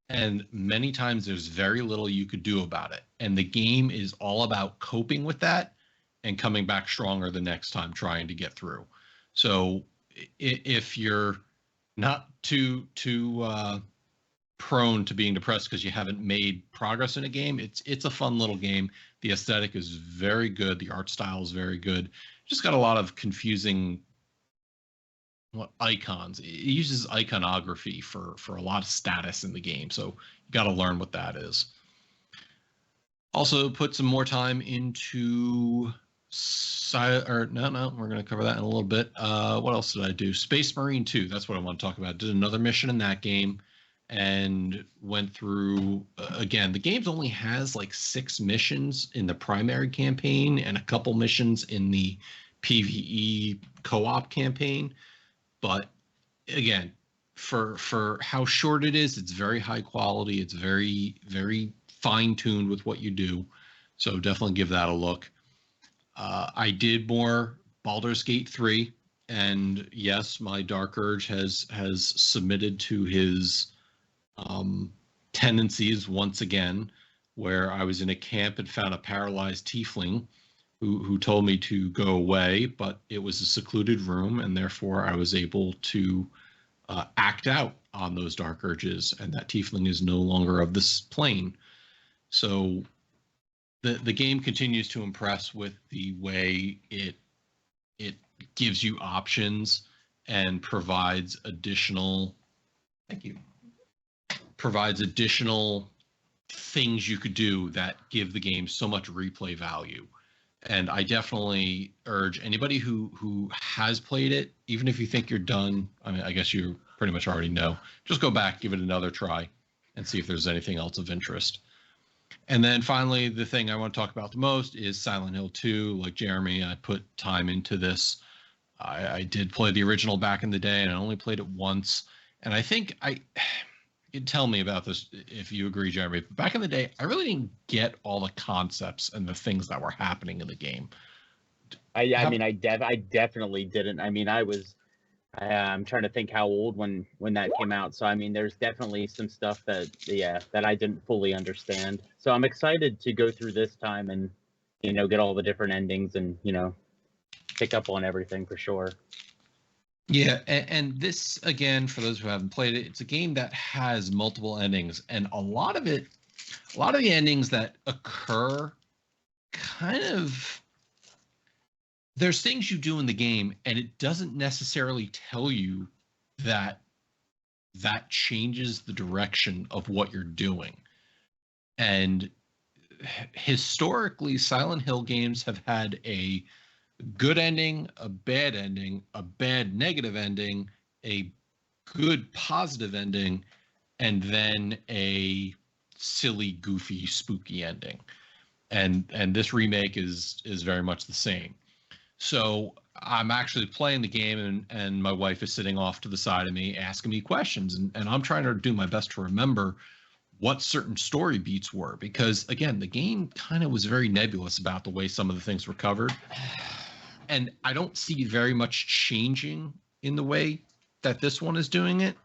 and many times there's very little you could do about it. And the game is all about coping with that and coming back stronger the next time trying to get through. So if you're not too prone to being depressed because you haven't made progress in a game, it's a fun little game. The aesthetic is very good. The art style is very good. Just got a lot of confusing icons. It uses iconography for a lot of status in the game, so you got to learn what that is. Also put some more time into we're going to cover that in a little bit. What else did I do? Space Marine 2, that's what I want to talk about. Did another mission in that game and went through again, the game only has like 6 missions in the primary campaign and a couple missions in the PvE co-op campaign. But again, for how short it is, it's very high quality. It's very, very fine-tuned with what you do. So definitely give that a look. I did more Baldur's Gate 3. And yes, my Dark Urge has submitted to his tendencies once again, where I was in a camp and found a paralyzed tiefling who told me to go away, but it was a secluded room, and therefore I was able to act out on those dark urges, and that tiefling is no longer of this plane. So the game continues to impress with the way it gives you options and provides additional things you could do that give the game so much replay value. And I definitely urge anybody who has played it, even if you think you're done, I mean, I guess you pretty much already know, just go back, give it another try, and see if there's anything else of interest. And then finally, the thing I want to talk about the most is Silent Hill 2. Like Jeremy, I put time into this. I did play the original back in the day, and I only played it once. And I think you'd tell me about this if you agree, Jeremy. But back in the day, I really didn't get all the concepts and the things that were happening in the game. I definitely didn't. I mean, I'm trying to think how old when that came out. So I mean, there's definitely some stuff that I didn't fully understand. So I'm excited to go through this time and get all the different endings and pick up on everything for sure. Yeah, and this, again, for those who haven't played it, it's a game that has multiple endings, and a lot of the endings that occur there's things you do in the game, and it doesn't necessarily tell you that changes the direction of what you're doing. And historically, Silent Hill games have had a good ending, a bad negative ending, a good positive ending, and then a silly, goofy, spooky ending. And this remake is very much the same. So I'm actually playing the game, and my wife is sitting off to the side of me asking me questions, and I'm trying to do my best to remember what certain story beats were, because again, the game kind of was very nebulous about the way some of the things were covered. And I don't see very much changing in the way that this one is doing it,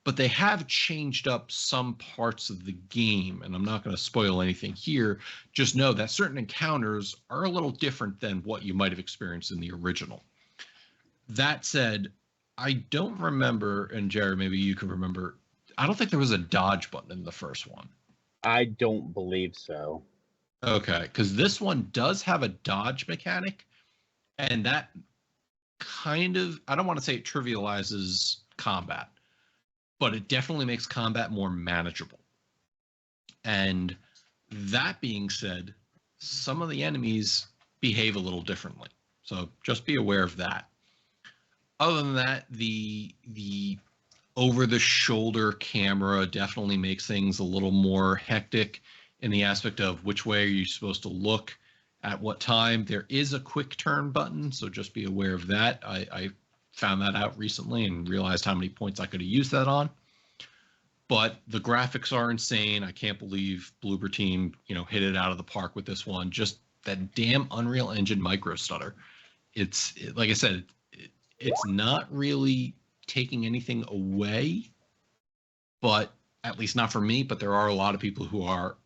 but they have changed up some parts of the game, and I'm not going to spoil anything here. Just know that certain encounters are a little different than what you might have experienced in the original. That said, I don't remember, and Jared, maybe you can remember, I don't think there was a dodge button in the first one. I don't believe so. Okay, because this one does have a dodge mechanic, and that kind of, I don't want to say it trivializes combat, but it definitely makes combat more manageable. And that being said, some of the enemies behave a little differently. So just be aware of that. Other than that, the over-the-shoulder camera definitely makes things a little more hectic in the aspect of which way are you supposed to look at what time. There is a quick turn button, so just be aware of that. I found that out recently and realized how many points I could have used that on. But the graphics are insane. I can't believe Bloober Team, hit it out of the park with this one. Just that damn Unreal Engine micro stutter. Like I said, it's not really taking anything away, but at least not for me, but there are a lot of people who are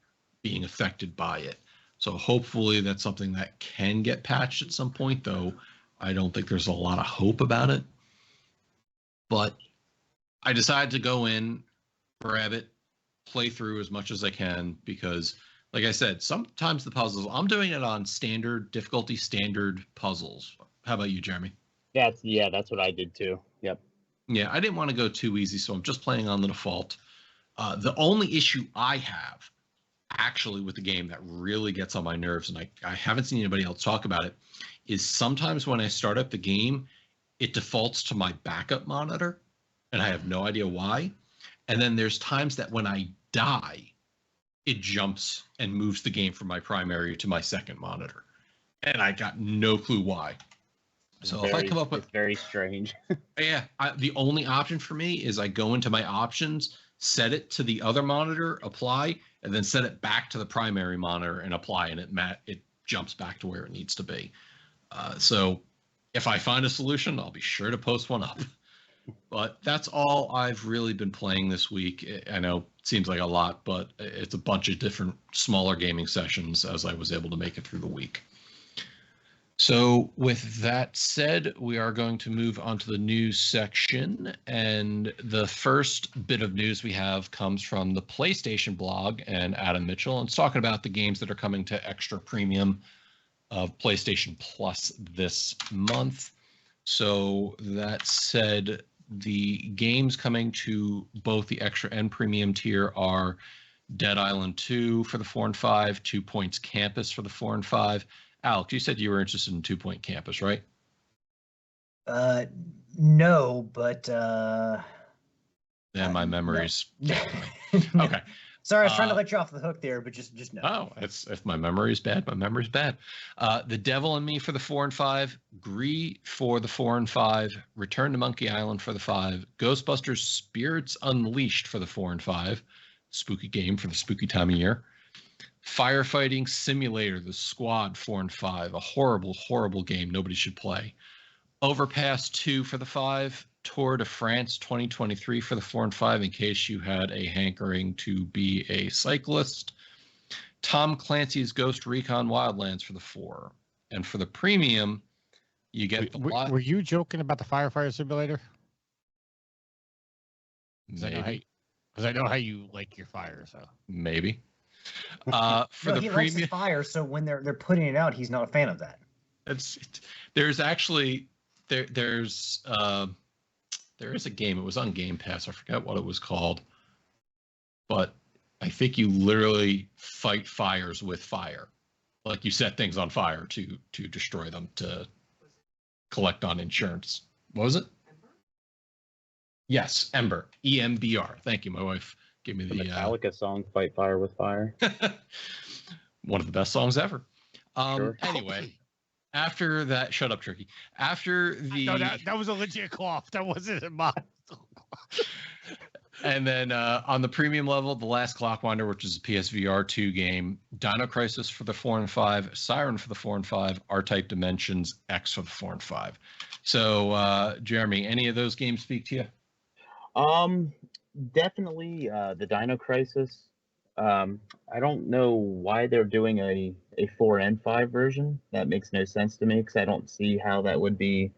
being affected by it. So hopefully that's something that can get patched at some point, though I don't think there's a lot of hope about it. But I decided to go in, grab it, play through as much as I can, because like I said, sometimes the puzzles, I'm doing it on standard difficulty, standard puzzles. How about you, Jeremy? That's what I did too. Yep. Yeah, I didn't want to go too easy, so I'm just playing on the default. The only issue I have actually with the game that really gets on my nerves, and I haven't seen anybody else talk about it, is sometimes when I start up the game, it defaults to my backup monitor, and I have no idea why. And then there's times that when I die, it jumps and moves the game from my primary to my second monitor. And I got no clue why. So if I come up with... It's very strange. Yeah, the only option for me is I go into my options, set it to the other monitor, apply, and then set it back to the primary monitor and apply, and it jumps back to where it needs to be. So if I find a solution, I'll be sure to post one up. But that's all I've really been playing this week. I know it seems like a lot, but it's a bunch of different smaller gaming sessions as I was able to make it through the week. So with that said, we are going to move on to the news section. And the first bit of news we have comes from the PlayStation blog and Adam Mitchell. And it's talking about the games that are coming to Extra Premium of PlayStation Plus this month. So that said, the games coming to both the Extra and Premium tier are Dead Island 2 for the 4 and 5, 2 Points Campus for the 4 and 5. Alex, you said you were interested in 2 Point Campus, right? No, but yeah, my memory's no. okay. Sorry, I was trying to let you off the hook there, but just no. Oh, if my memory is bad, my memory's bad. The Devil in Me for the 4 and 5, Gree for the 4 and 5, Return to Monkey Island for the 5, Ghostbusters Spirits Unleashed for the 4 and 5, spooky game for the spooky time of year. Firefighting Simulator, The Squad 4 and 5, a horrible, horrible game nobody should play. Overpass 2 for the 5, Tour de France 2023 for the 4 and 5, in case you had a hankering to be a cyclist. Tom Clancy's Ghost Recon Wildlands for the 4. And for the premium, you get Were you joking about the firefighter simulator? Maybe. Because I know how you like your fire, so maybe. For no, the he premium, likes his fire, so when they're putting it out, he's not a fan of that. There's actually there's there is a game. It was on Game Pass. I forgot what it was called, but I think you literally fight fires with fire. Like you set things on fire to destroy them to collect on insurance. What was it? Ember? Yes, Ember. EMBR. Thank you. My wife gave me the Metallica song "Fight Fire with Fire." One of the best songs ever. Sure. Anyway. After that, shut up, Tricky. After the no, that was a legit cough. That wasn't a mock. And then on the premium level, The Last Clockwinder, which is a PSVR 2 game, Dino Crisis for the 4 and 5, Siren for the 4 and 5, R-Type Dimensions, X for the 4 and 5. So, Jeremy, any of those games speak to you? Definitely the Dino Crisis. I don't know why they're doing a 4 and 5 version. That makes no sense to me because I don't see how that would be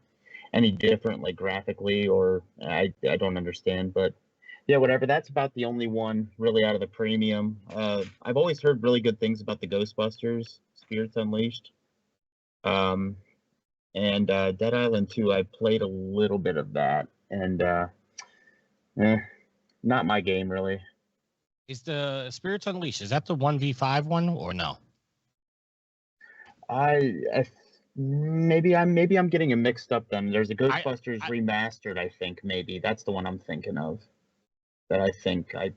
any different, like graphically, or I don't understand. But yeah, whatever. That's about the only one really out of the premium. I've always heard really good things about the Ghostbusters Spirits Unleashed. And Dead Island 2, I played a little bit of that, and not my game really. Is the Spirits Unleashed, is that the 1v5 one or no? Maybe I'm getting it mixed up then. There's a Ghostbusters Remastered, I think, maybe. That's the one I'm thinking of. That I think I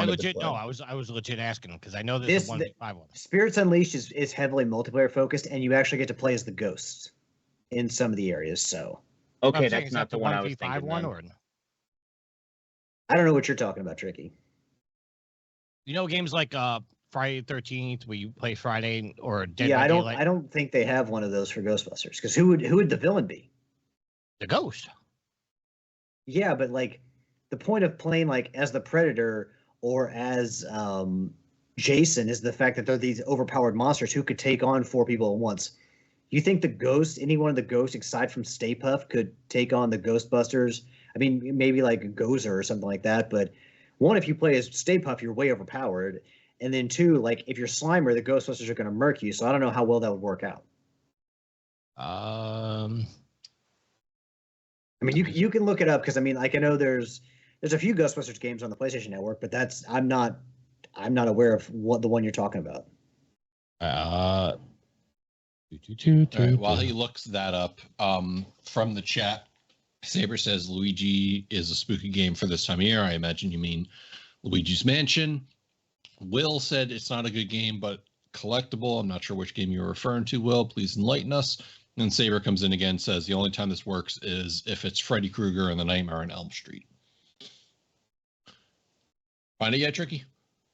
legit no, I was legit asking because I know there's a 1v5 one. Spirits Unleashed is heavily multiplayer focused, and you actually get to play as the ghosts in some of the areas, so. Okay, that's not the one I was thinking one or no? I don't know what you're talking about, Tricky. You know games like Friday the 13th where you play Friday or Dead by Daylight? I don't think they have one of those for Ghostbusters because who would the villain be? The ghost. Yeah, but like the point of playing like as the Predator or as Jason is the fact that they're these overpowered monsters who could take on 4 people at once. You think the ghost, any one of the ghosts aside from Stay Puft, could take on the Ghostbusters? I mean, maybe like Gozer or something like that. But one, if you play as Stay Puft, you're way overpowered. And then two, like if you're Slimer, the Ghostbusters are going to murk you. So I don't know how well that would work out. I mean, you can look it up because I mean, like I know there's a few Ghostbusters games on the PlayStation Network, but that's I'm not aware of what the one you're talking about. All right, while he looks that up, from the chat, Saber says Luigi is a spooky game for this time of year. I imagine you mean Luigi's Mansion. Will said it's not a good game, but collectible. I'm not sure which game you're referring to, Will. Please enlighten us. And Saber comes in again, says the only time this works is if it's Freddy Krueger and the Nightmare on Elm Street. Find it yet, Tricky?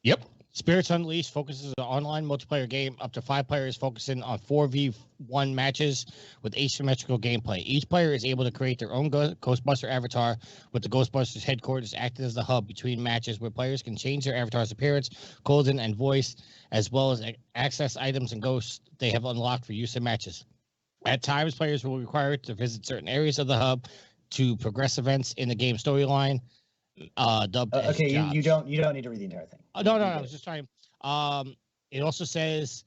Yep. Spirits Unleashed focuses on an online multiplayer game up to 5 players, focusing on 4v1 matches with asymmetrical gameplay. Each player is able to create their own Ghostbuster avatar, with the Ghostbusters headquarters acting as the hub between matches, where players can change their avatar's appearance, clothing, and voice, as well as access items and ghosts they have unlocked for use in matches. At times, players will be required to visit certain areas of the hub to progress events in the game storyline. Dubbed okay, you don't need to read the entire thing. No, I was just trying. It also says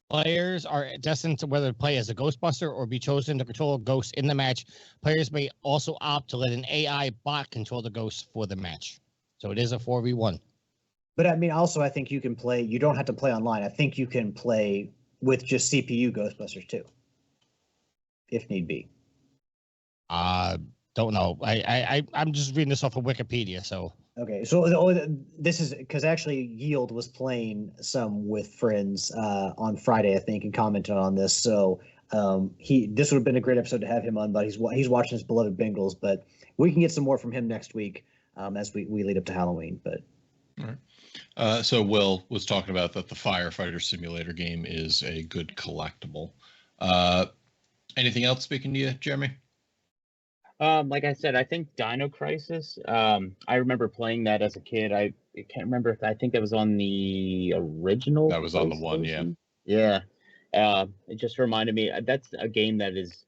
players are destined to whether play as a Ghostbuster or be chosen to control a ghost in the match. Players may also opt to let an AI bot control the ghost for the match. So it is a 4v1. But I mean, also, I think you can play. You don't have to play online. I think you can play with just CPU Ghostbusters too, if need be. Don't know. I'm just reading this off of Wikipedia. So okay, so this is because actually Yield was playing some with friends on Friday, I think, and commented on this. So this would have been a great episode to have him on, but he's watching his beloved Bengals. But we can get some more from him next week as we lead up to Halloween. But all right. So Will was talking about that the Firefighter Simulator game is a good collectible. Anything else speaking to you, Jeremy? Like I said, I think Dino Crisis. I remember playing that as a kid. I can't remember if I think that was on the original. That was on the one, yeah. Yeah. It just reminded me. That's a game that is.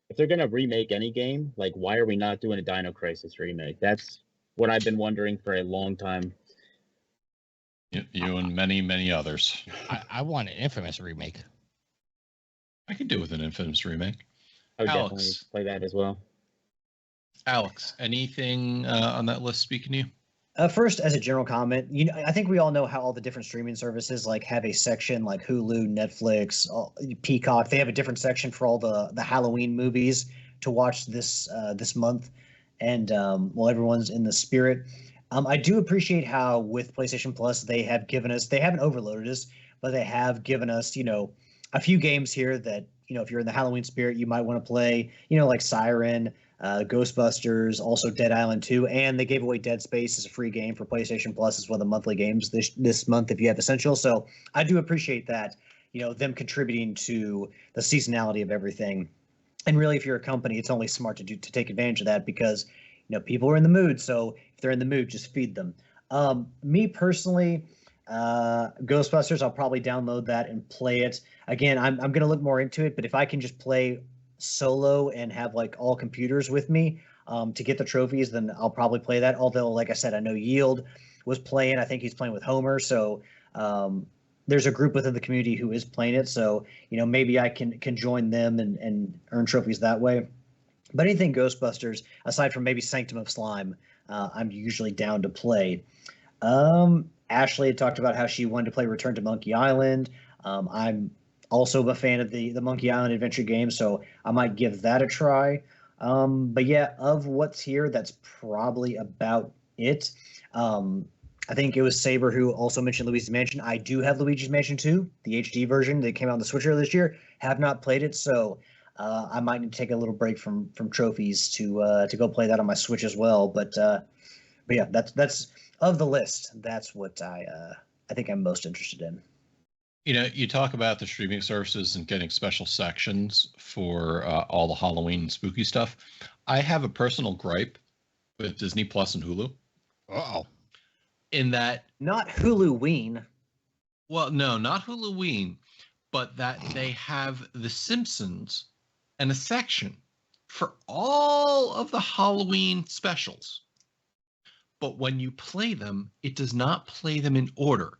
If they're gonna remake any game, like why are we not doing a Dino Crisis remake? That's what I've been wondering for a long time. You and many others. I want an Infamous remake. I could do with an Infamous remake. I would Alex, definitely play that as well. Alex, anything on that list speaking to you? First, as a general comment, I think we all know how all the different streaming services like have a section like Hulu, Netflix, Peacock. They have a different section for all the Halloween movies to watch this month, and while everyone's in the spirit. I do appreciate how with PlayStation Plus they haven't overloaded us, but they have given us a few games here that if you're in the Halloween spirit you might want to play. Like Siren. Ghostbusters, also Dead Island 2, and they gave away Dead Space as a free game for PlayStation Plus as one of the monthly games this month if you have Essential. So I do appreciate that, them contributing to the seasonality of everything. And really, if you're a company, it's only smart to take advantage of that because people are in the mood. So if they're in the mood, just feed them. Me personally, Ghostbusters, I'll probably download that and play it. Again, I'm going to look more into it, but if I can just play solo and have like all computers with me to get the trophies, then I'll probably play that. Although, like I said, I know Yield was playing. I think he's playing with Homer. So there's a group within the community who is playing it. So, maybe I can join them and earn trophies that way. But anything Ghostbusters, aside from maybe Sanctum of Slime, I'm usually down to play. Ashley had talked about how she wanted to play Return to Monkey Island. I'm also a fan of the Monkey Island adventure game, so I might give that a try. But yeah, of what's here, that's probably about it. I think it was Saber who also mentioned Luigi's Mansion. I do have Luigi's Mansion 2, the HD version that came out on the Switch earlier this year. Have not played it, so I might need to take a little break from trophies to go play that on my Switch as well. But yeah, that's of the list. That's what I think I'm most interested in. You know, you talk about the streaming services and getting special sections for all the Halloween and spooky stuff. I have a personal gripe with Disney Plus and Hulu. Uh-oh. In that, Not Huluween. well, no, not Halloween, but that they have The Simpsons and a section for all of the Halloween specials. But when you play them, it does not play them in order.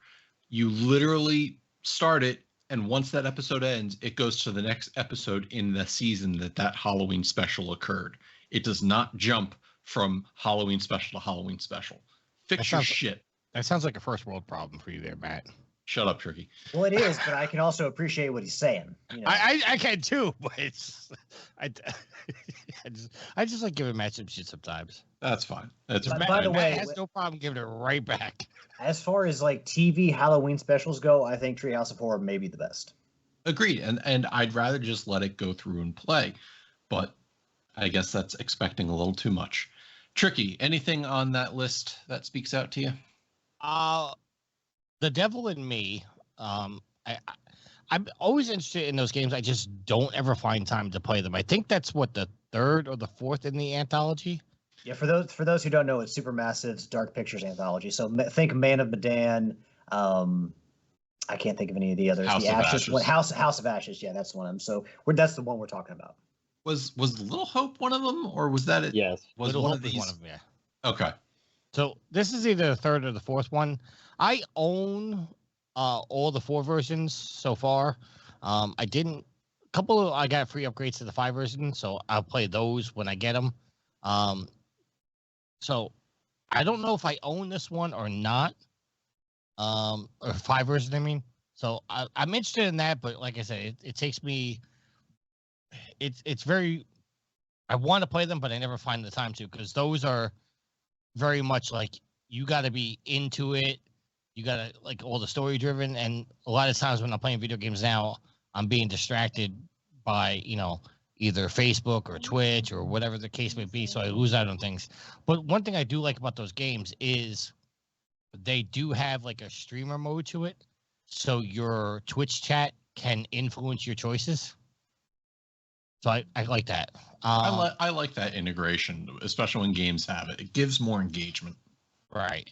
You literally start it, and once that episode ends, it goes to the next episode in the season that Halloween special occurred. It does not jump from Halloween special to Halloween special. Fix your shit. That sounds like a first world problem for you there, Matt. Shut up, Tricky. Well, it is, but I can also appreciate what he's saying. You know? I can too, but it's I just like giving Matt some shit sometimes. That's fine. That's But fine. by the way, Matt has no problem giving it right back. As far as like TV Halloween specials go, I think Treehouse of Horror may be the best. Agreed. And I'd rather just let it go through and play. But I guess that's expecting a little too much. Tricky, anything on that list that speaks out to you? The Devil in Me. I'm always interested in those games. I just don't ever find time to play them. I think that's what the third or the fourth in the anthology. Yeah, for those who don't know, it's Supermassive's Dark Pictures anthology. So think Man of Medan. I can't think of any of the others. House the of Ashes. Ashes. House of Ashes. Yeah, that's one of them. So that's the one we're talking about. Was Little Hope one of them, or was that it? Yes. Was Little one Hope of is these? one of them, yeah. Okay. So this is either the third or the fourth one. I own all the 4 versions so far. I got free upgrades to the 5 version, so I'll play those when I get them. So I don't know if I own this one or not, or 5 version, I mean. So I'm interested in that, but like I said, it takes me. It's very. I want to play them, but I never find the time to, because those are very much like you got to be into it. You got to like all the story driven. And a lot of times when I'm playing video games now, I'm being distracted by, either Facebook or Twitch or whatever the case may be. So I lose out on things. But one thing I do like about those games is they do have like a streamer mode to it. So your Twitch chat can influence your choices. So I like that. I like that integration, especially when games have it. It gives more engagement. Right.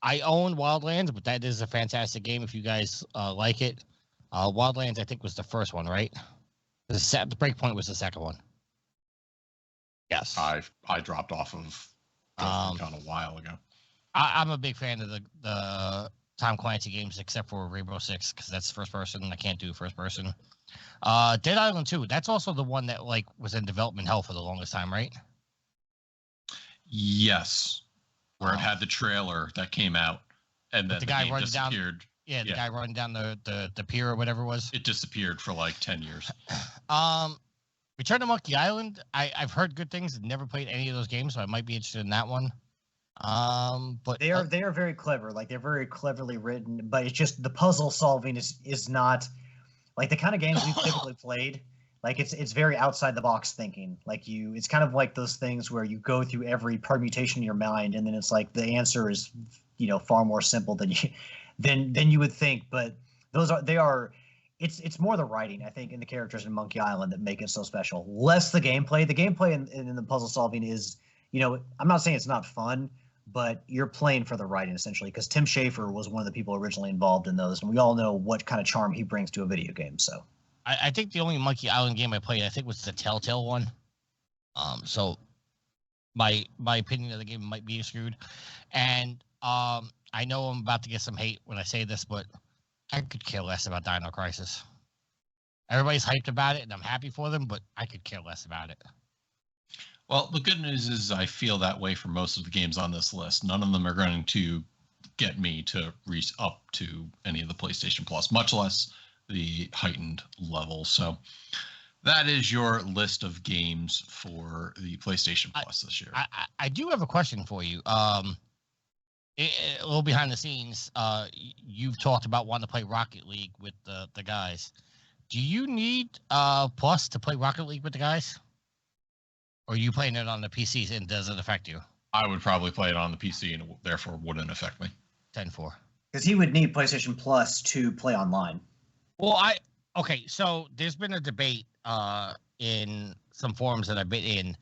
I own Wildlands, but that is a fantastic game if you guys like it. Wildlands, I think, was the first one, right? The Breakpoint was the second one. Yes. I dropped off of Con a while ago. I'm a big fan of the Tom Clancy games, except for Rainbow Six, because that's first person. I can't do first person. Dead Island 2, that's also the one that like was in development hell for the longest time, right? Yes. Where it had the trailer that came out, and then the guy game running down. disappeared. Yeah, the guy running down the pier or whatever it was. It disappeared for like 10 years. Return to Monkey Island. I've heard good things. Never played any of those games, so I might be interested in that one. But they are very clever. Like they're very cleverly written, but it's just the puzzle solving is not like the kind of games we've typically played. Like it's very outside the box thinking. Like it's kind of like those things where you go through every permutation in your mind, and then it's like the answer is far more simple than you would think. But it's more the writing, I think, in the characters in Monkey Island that make it so special. Less the gameplay. The gameplay in the puzzle solving is, I'm not saying it's not fun, but you're playing for the writing essentially, because Tim Schafer was one of the people originally involved in those, and we all know what kind of charm he brings to a video game. So I think the only Monkey Island game I played, I think, was the Telltale one. So my opinion of the game might be skewed, and I know I'm about to get some hate when I say this, but I could care less about Dino Crisis. Everybody's hyped about it, and I'm happy for them, but I could care less about it. Well, the good news is I feel that way for most of the games on this list. None of them are going to get me to reach up to any of the PlayStation Plus, much less the heightened level. So that is your list of games for the PlayStation Plus this year. I do have a question for you. A little behind the scenes, you've talked about wanting to play Rocket League with the guys. Do you need Plus to play Rocket League with the guys? Or are you playing it on the PCs and does it affect you? I would probably play it on the PC and it therefore wouldn't affect me. 10-4. Because he would need PlayStation Plus to play online. Well, so there's been a debate in some forums that I've been in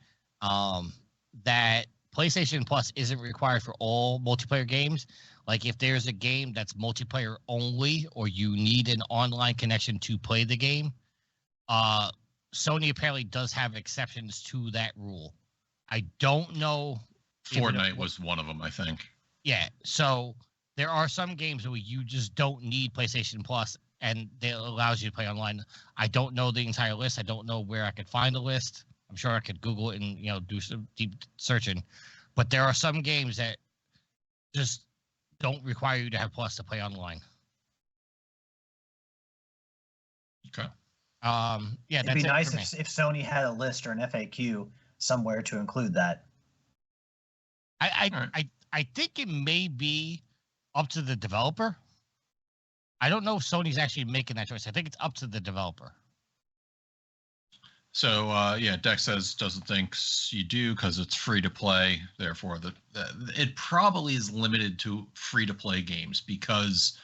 that PlayStation Plus isn't required for all multiplayer games. Like if there's a game that's multiplayer only or you need an online connection to play the game, Sony apparently does have exceptions to that rule. I don't know. Fortnite was one of them, I think. Yeah, so there are some games where you just don't need PlayStation Plus, and it allows you to play online. I don't know the entire list. I don't know where I could find the list. I'm sure I could Google it and do some deep searching. But there are some games that just don't require you to have Plus to play online. Okay. Yeah, it'd be nice if Sony had a list or an FAQ somewhere to include that. I think it may be up to the developer. I don't know if Sony's actually making that choice. I think it's up to the developer. So Dex says doesn't think you do because it's free to play. Therefore, it probably is limited to free to play games because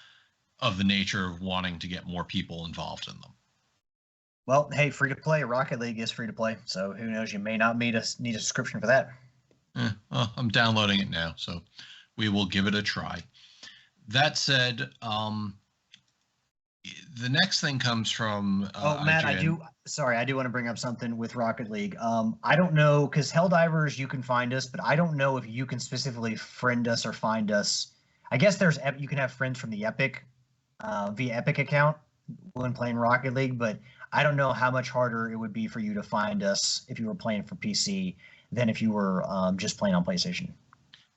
of the nature of wanting to get more people involved in them. Well, hey, free to play. Rocket League is free to play, so who knows? You may not need a subscription for that. Well, I'm downloading it now, so we will give it a try. That said, the next thing comes from Matt, IGN. I do want to bring up something with Rocket League. I don't know, because Helldivers, you can find us, but I don't know if you can specifically friend us or find us. I guess you can have friends from the Epic, via Epic account when playing Rocket League, but I don't know how much harder it would be for you to find us if you were playing for PC than if you were just playing on PlayStation.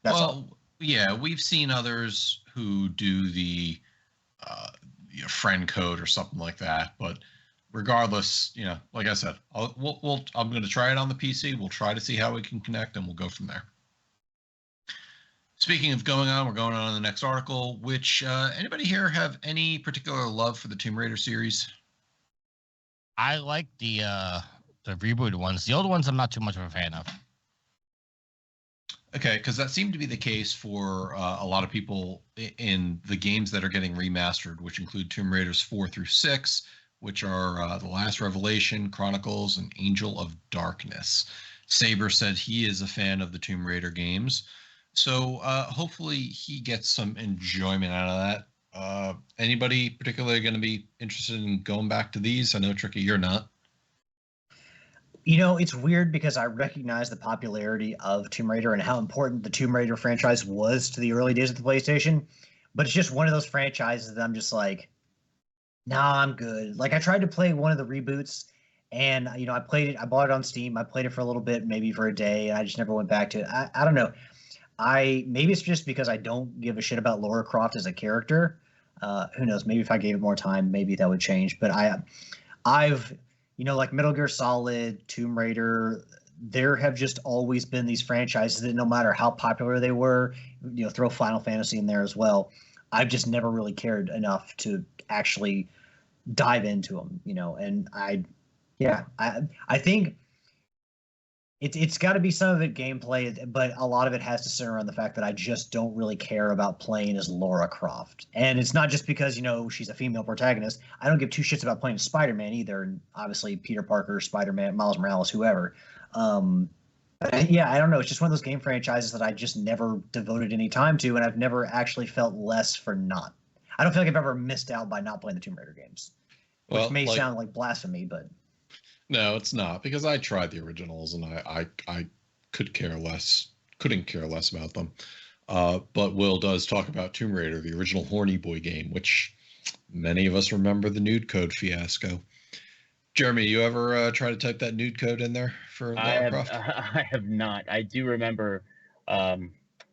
That's all. Yeah, we've seen others who do the friend code or something like that, but regardless, like I said, I'm going to try it on the PC. We'll try to see how we can connect, and we'll go from there. Speaking of going on, we're going on to the next article. Which anybody here have any particular love for the Tomb Raider series? I like the rebooted ones. The old ones, I'm not too much of a fan of. Okay, because that seemed to be the case for a lot of people in the games that are getting remastered, which include Tomb Raiders 4 through 6, which are The Last Revelation, Chronicles, and Angel of Darkness. Saber said he is a fan of the Tomb Raider games, so hopefully he gets some enjoyment out of that. Anybody particularly going to be interested in going back to these? I know, Tricky, you're not. It's weird because I recognize the popularity of Tomb Raider and how important the Tomb Raider franchise was to the early days of the PlayStation, but it's just one of those franchises that I'm just like, nah, I'm good. Like I tried to play one of the reboots and, I played it. I bought it on Steam. I played it for a little bit, maybe for a day, and I just never went back to it. I don't know. Maybe it's just because I don't give a shit about Lara Croft as a character. Who knows? Maybe if I gave it more time, maybe that would change. But I've like Metal Gear Solid, Tomb Raider, there have just always been these franchises that no matter how popular they were, throw Final Fantasy in there as well, I've just never really cared enough to actually dive into them, and I think it's got to be some of it gameplay, but a lot of it has to center on the fact that I just don't really care about playing as Lara Croft. And it's not just because, she's a female protagonist. I don't give two shits about playing Spider-Man either. And obviously Peter Parker, Spider-Man, Miles Morales, whoever. I don't know. It's just one of those game franchises that I just never devoted any time to. And I've never actually felt less for not. I don't feel like I've ever missed out by not playing the Tomb Raider games, which may sound like blasphemy, but. No, it's not, because I tried the originals and I couldn't care less about them. But Will does talk about Tomb Raider, the original Horny Boy game, which many of us remember the nude code fiasco. Jeremy, you ever try to type that nude code in there for Lara Croft? I have not. I do remember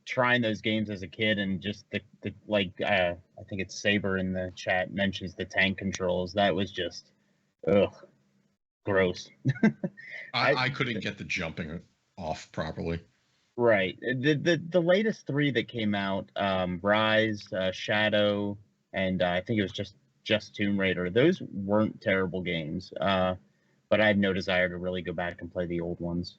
trying those games as a kid, and just the I think it's Saber in the chat mentions the tank controls. That was just gross. I couldn't get the jumping off properly. Right. The latest 3 that came out, Rise, Shadow, and I think it was just Tomb Raider. Those weren't terrible games, but I have no desire to really go back and play the old ones.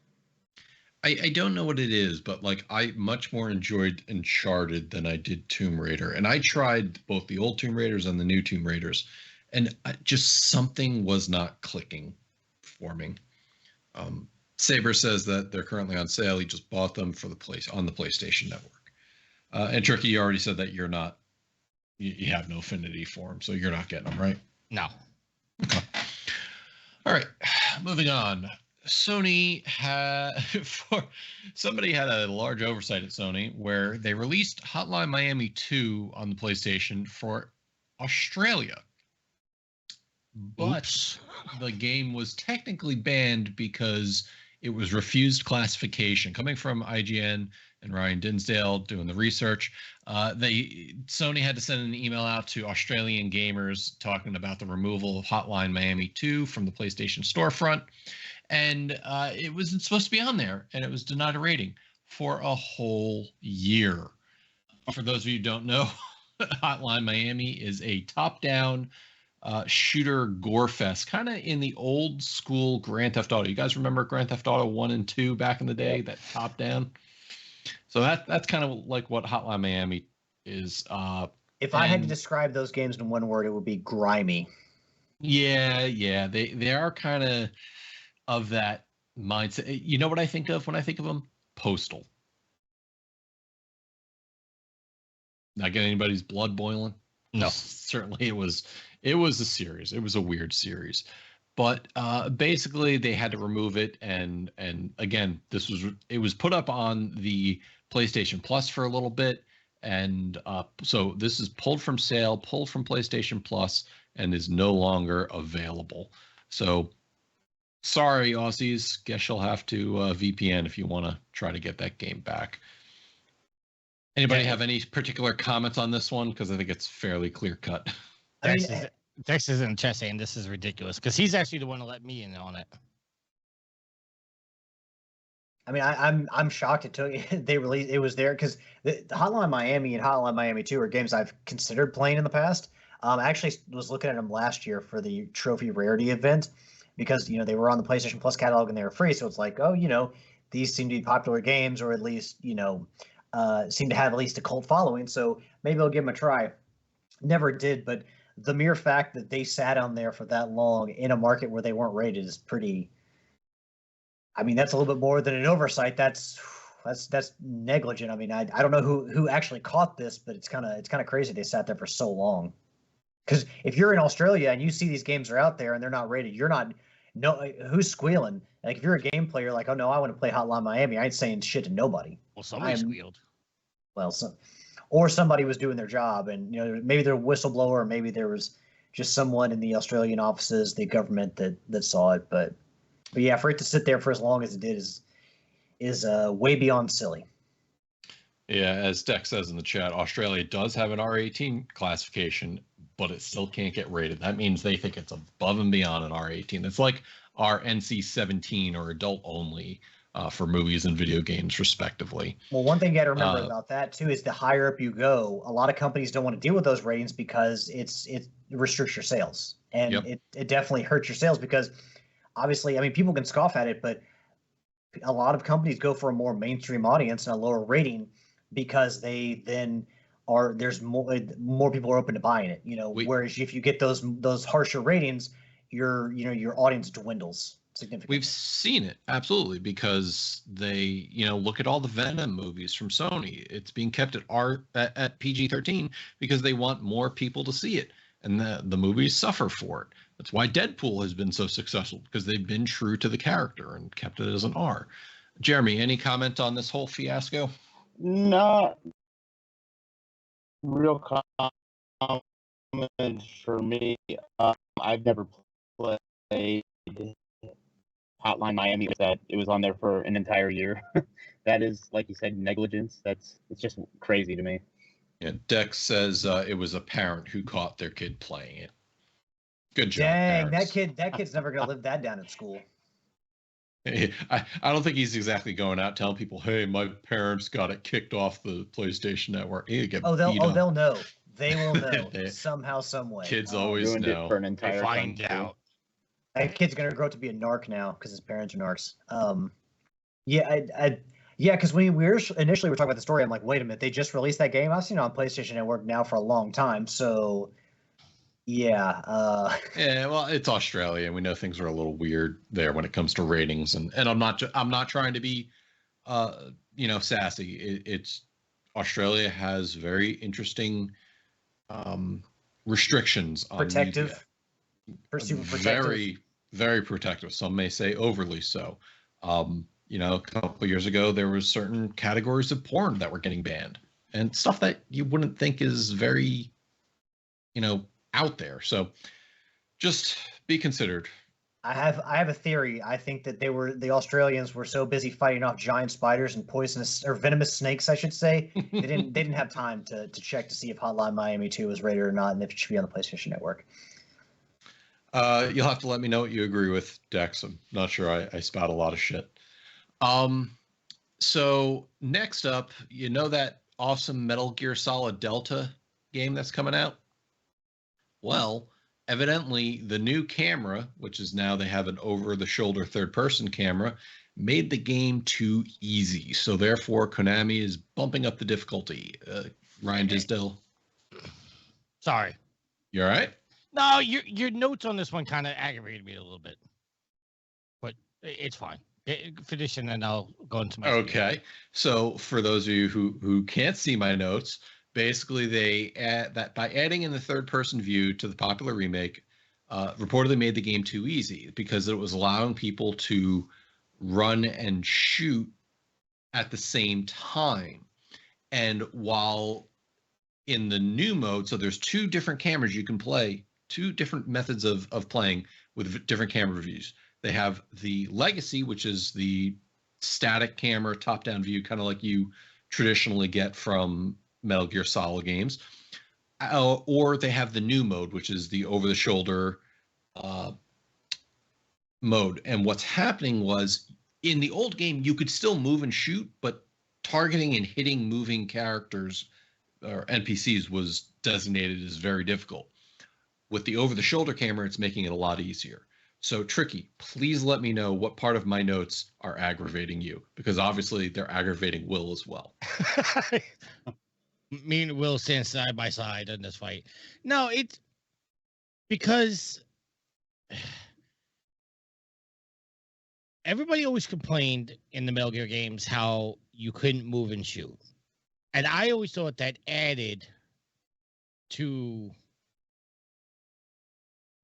I don't know what it is, but like I much more enjoyed Uncharted than I did Tomb Raider, and I tried both the old Tomb Raiders and the new Tomb Raiders, and just something was not clicking for me. Saber says that they're currently on sale. He just bought them for the place on the PlayStation Network. And Tricky, you already said that you're not, you have no affinity for them, so you're not getting them, right? No. Okay. All right, moving on. Sony somebody had a large oversight at Sony where they released Hotline Miami 2 on the PlayStation for Australia. But Oops. the game was technically banned because it was refused classification. Coming from IGN and Ryan Dinsdale doing the research, Sony had to send an email out to Australian gamers talking about the removal of Hotline Miami 2 from the PlayStation storefront. And it wasn't supposed to be on there, and it was denied a rating for a whole year. For those of you who don't know, Hotline Miami is a top-down shooter gore fest, kind of in the old school Grand Theft Auto. You guys remember Grand Theft Auto 1 and 2 back in the day, that top-down? So that's kind of like what Hotline Miami is. If I had to describe those games in one word, it would be grimy. Yeah, they are kind of that mindset. You know what I think of when I think of them? Postal. Not getting anybody's blood boiling? No. Certainly it was a series. It was a weird series. But basically they had to remove it, and again, it was put up on the PlayStation Plus for a little bit, and so this is pulled from sale, pulled from PlayStation Plus, and is no longer available. So sorry, Aussies. Guess you'll have to VPN if you want to try to get that game back. Anybody have any particular comments on this one? Because I think it's fairly clear cut. Dex is in the chat saying this is ridiculous because he's actually the one to let me in on it. I mean, I'm shocked they released it was there because the Hotline Miami and Hotline Miami 2 are games I've considered playing in the past. I actually was looking at them last year for the Trophy Rarity event because they were on the PlayStation Plus catalog and they were free. So it's like, these seem to be popular games, or at least seem to have at least a cult following. So maybe I'll give them a try. Never did, but the mere fact that they sat on there for that long in a market where they weren't rated is pretty. I mean, that's a little bit more than an oversight. That's negligent. I mean, I don't know who actually caught this, but it's kind of crazy they sat there for so long. Because if you're in Australia and you see these games are out there and they're not rated, who's squealing? Like if you're a game player, like, oh no, I want to play Hotline Miami, I ain't saying shit to nobody. Well, somebody squealed. Well, or somebody was doing their job, and maybe they're a whistleblower, or maybe there was just someone in the Australian offices, the government that saw it. But yeah, for it to sit there for as long as it did is way beyond silly. Yeah, as Dex says in the chat, Australia does have an R18 classification, but it still can't get rated. That means they think it's above and beyond an R18. It's like our NC-17 or adult only for movies and video games, respectively. Well, one thing you got to remember about that too is the higher up you go, a lot of companies don't want to deal with those ratings because it restricts your sales, and it definitely hurts your sales because obviously, I mean, people can scoff at it, but a lot of companies go for a more mainstream audience and a lower rating because they then there's more people are open to buying it. Whereas if you get those harsher ratings, your audience dwindles significantly. We've seen it, absolutely, because they, look at all the Venom movies from Sony. It's being kept at PG-13 because they want more people to see it, and the movies suffer for it. That's why Deadpool has been so successful, because they've been true to the character and kept it as an R. Jeremy, any comment on this whole fiasco? Not real comment for me. I've never played Hotline Miami. It was on there for an entire year. That is, like you said, negligence. It's just crazy to me. Yeah, Dex says it was a parent who caught their kid playing it. Good job. Dang, parents. that kid's never gonna live that down at school. I don't think he's exactly going out telling people, "Hey, my parents got it kicked off the PlayStation Network." They'll know. They will know somehow, some way. Kids always know. It for an entire find out. That kid's gonna grow up to be a narc now because his parents are narcs. Yeah, because when we were initially talking about the story, I'm like, wait a minute, they just released that game. I've seen it on PlayStation Network now for a long time. So yeah, Yeah, well, it's Australia, and we know things are a little weird there when it comes to ratings, and I'm not trying to be sassy. It's Australia has very interesting restrictions on media. protective, super protective. Very, very protective. Some may say overly so. A couple of years ago, there was certain categories of porn that were getting banned, and stuff that you wouldn't think is very, out there. So just be considered. I have a theory. I think that the Australians were so busy fighting off giant spiders and poisonous or venomous snakes, I should say. They didn't have time to check to see if Hotline Miami 2 was rated or not, and if it should be on the PlayStation Network. You'll have to let me know what you agree with, Dex. I'm not sure I spout a lot of shit. So next up, that awesome Metal Gear Solid Delta game that's coming out? Well, evidently the new camera, which is now they have an over-the-shoulder third-person camera, made the game too easy. So therefore, Konami is bumping up the difficulty. Ryan Disdale. Sorry. You all right? No, your notes on this one kind of aggravated me a little bit, but it's fine. Finish and then I'll go into my. Okay, so for those of you who can't see my notes, basically they add that by adding in the third-person view to the popular remake, reportedly made the game too easy because it was allowing people to run and shoot at the same time, and while in the new mode, so there's two different cameras you can play. Two different methods of playing with different camera views. They have the Legacy, which is the static camera top-down view, kind of like you traditionally get from Metal Gear Solid games. Or they have the new mode, which is the over-the-shoulder mode. And what's happening was, in the old game, you could still move and shoot, but targeting and hitting moving characters or NPCs was designated as very difficult. With the over-the-shoulder camera, it's making it a lot easier. So, Tricky, please let me know what part of my notes are aggravating you, because obviously they're aggravating Will as well. Me and Will stand side by side in this fight. No, it's because everybody always complained in the Metal Gear games how you couldn't move and shoot. And I always thought that added to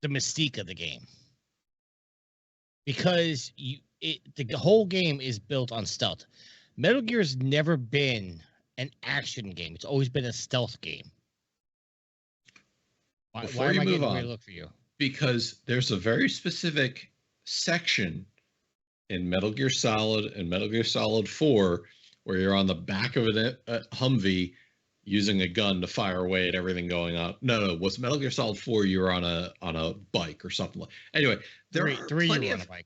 the mystique of the game, because the whole game is built on stealth. Metal Gear's never been an action game; it's always been a stealth game. Why am I getting ready to look for you? Because there's a very specific section in Metal Gear Solid and Metal Gear Solid 4 where you're on the back of a Humvee using a gun to fire away at everything going on. No, what's Metal Gear Solid 4? You were on a bike or something like. Anyway, there are plenty you were of. On a bike.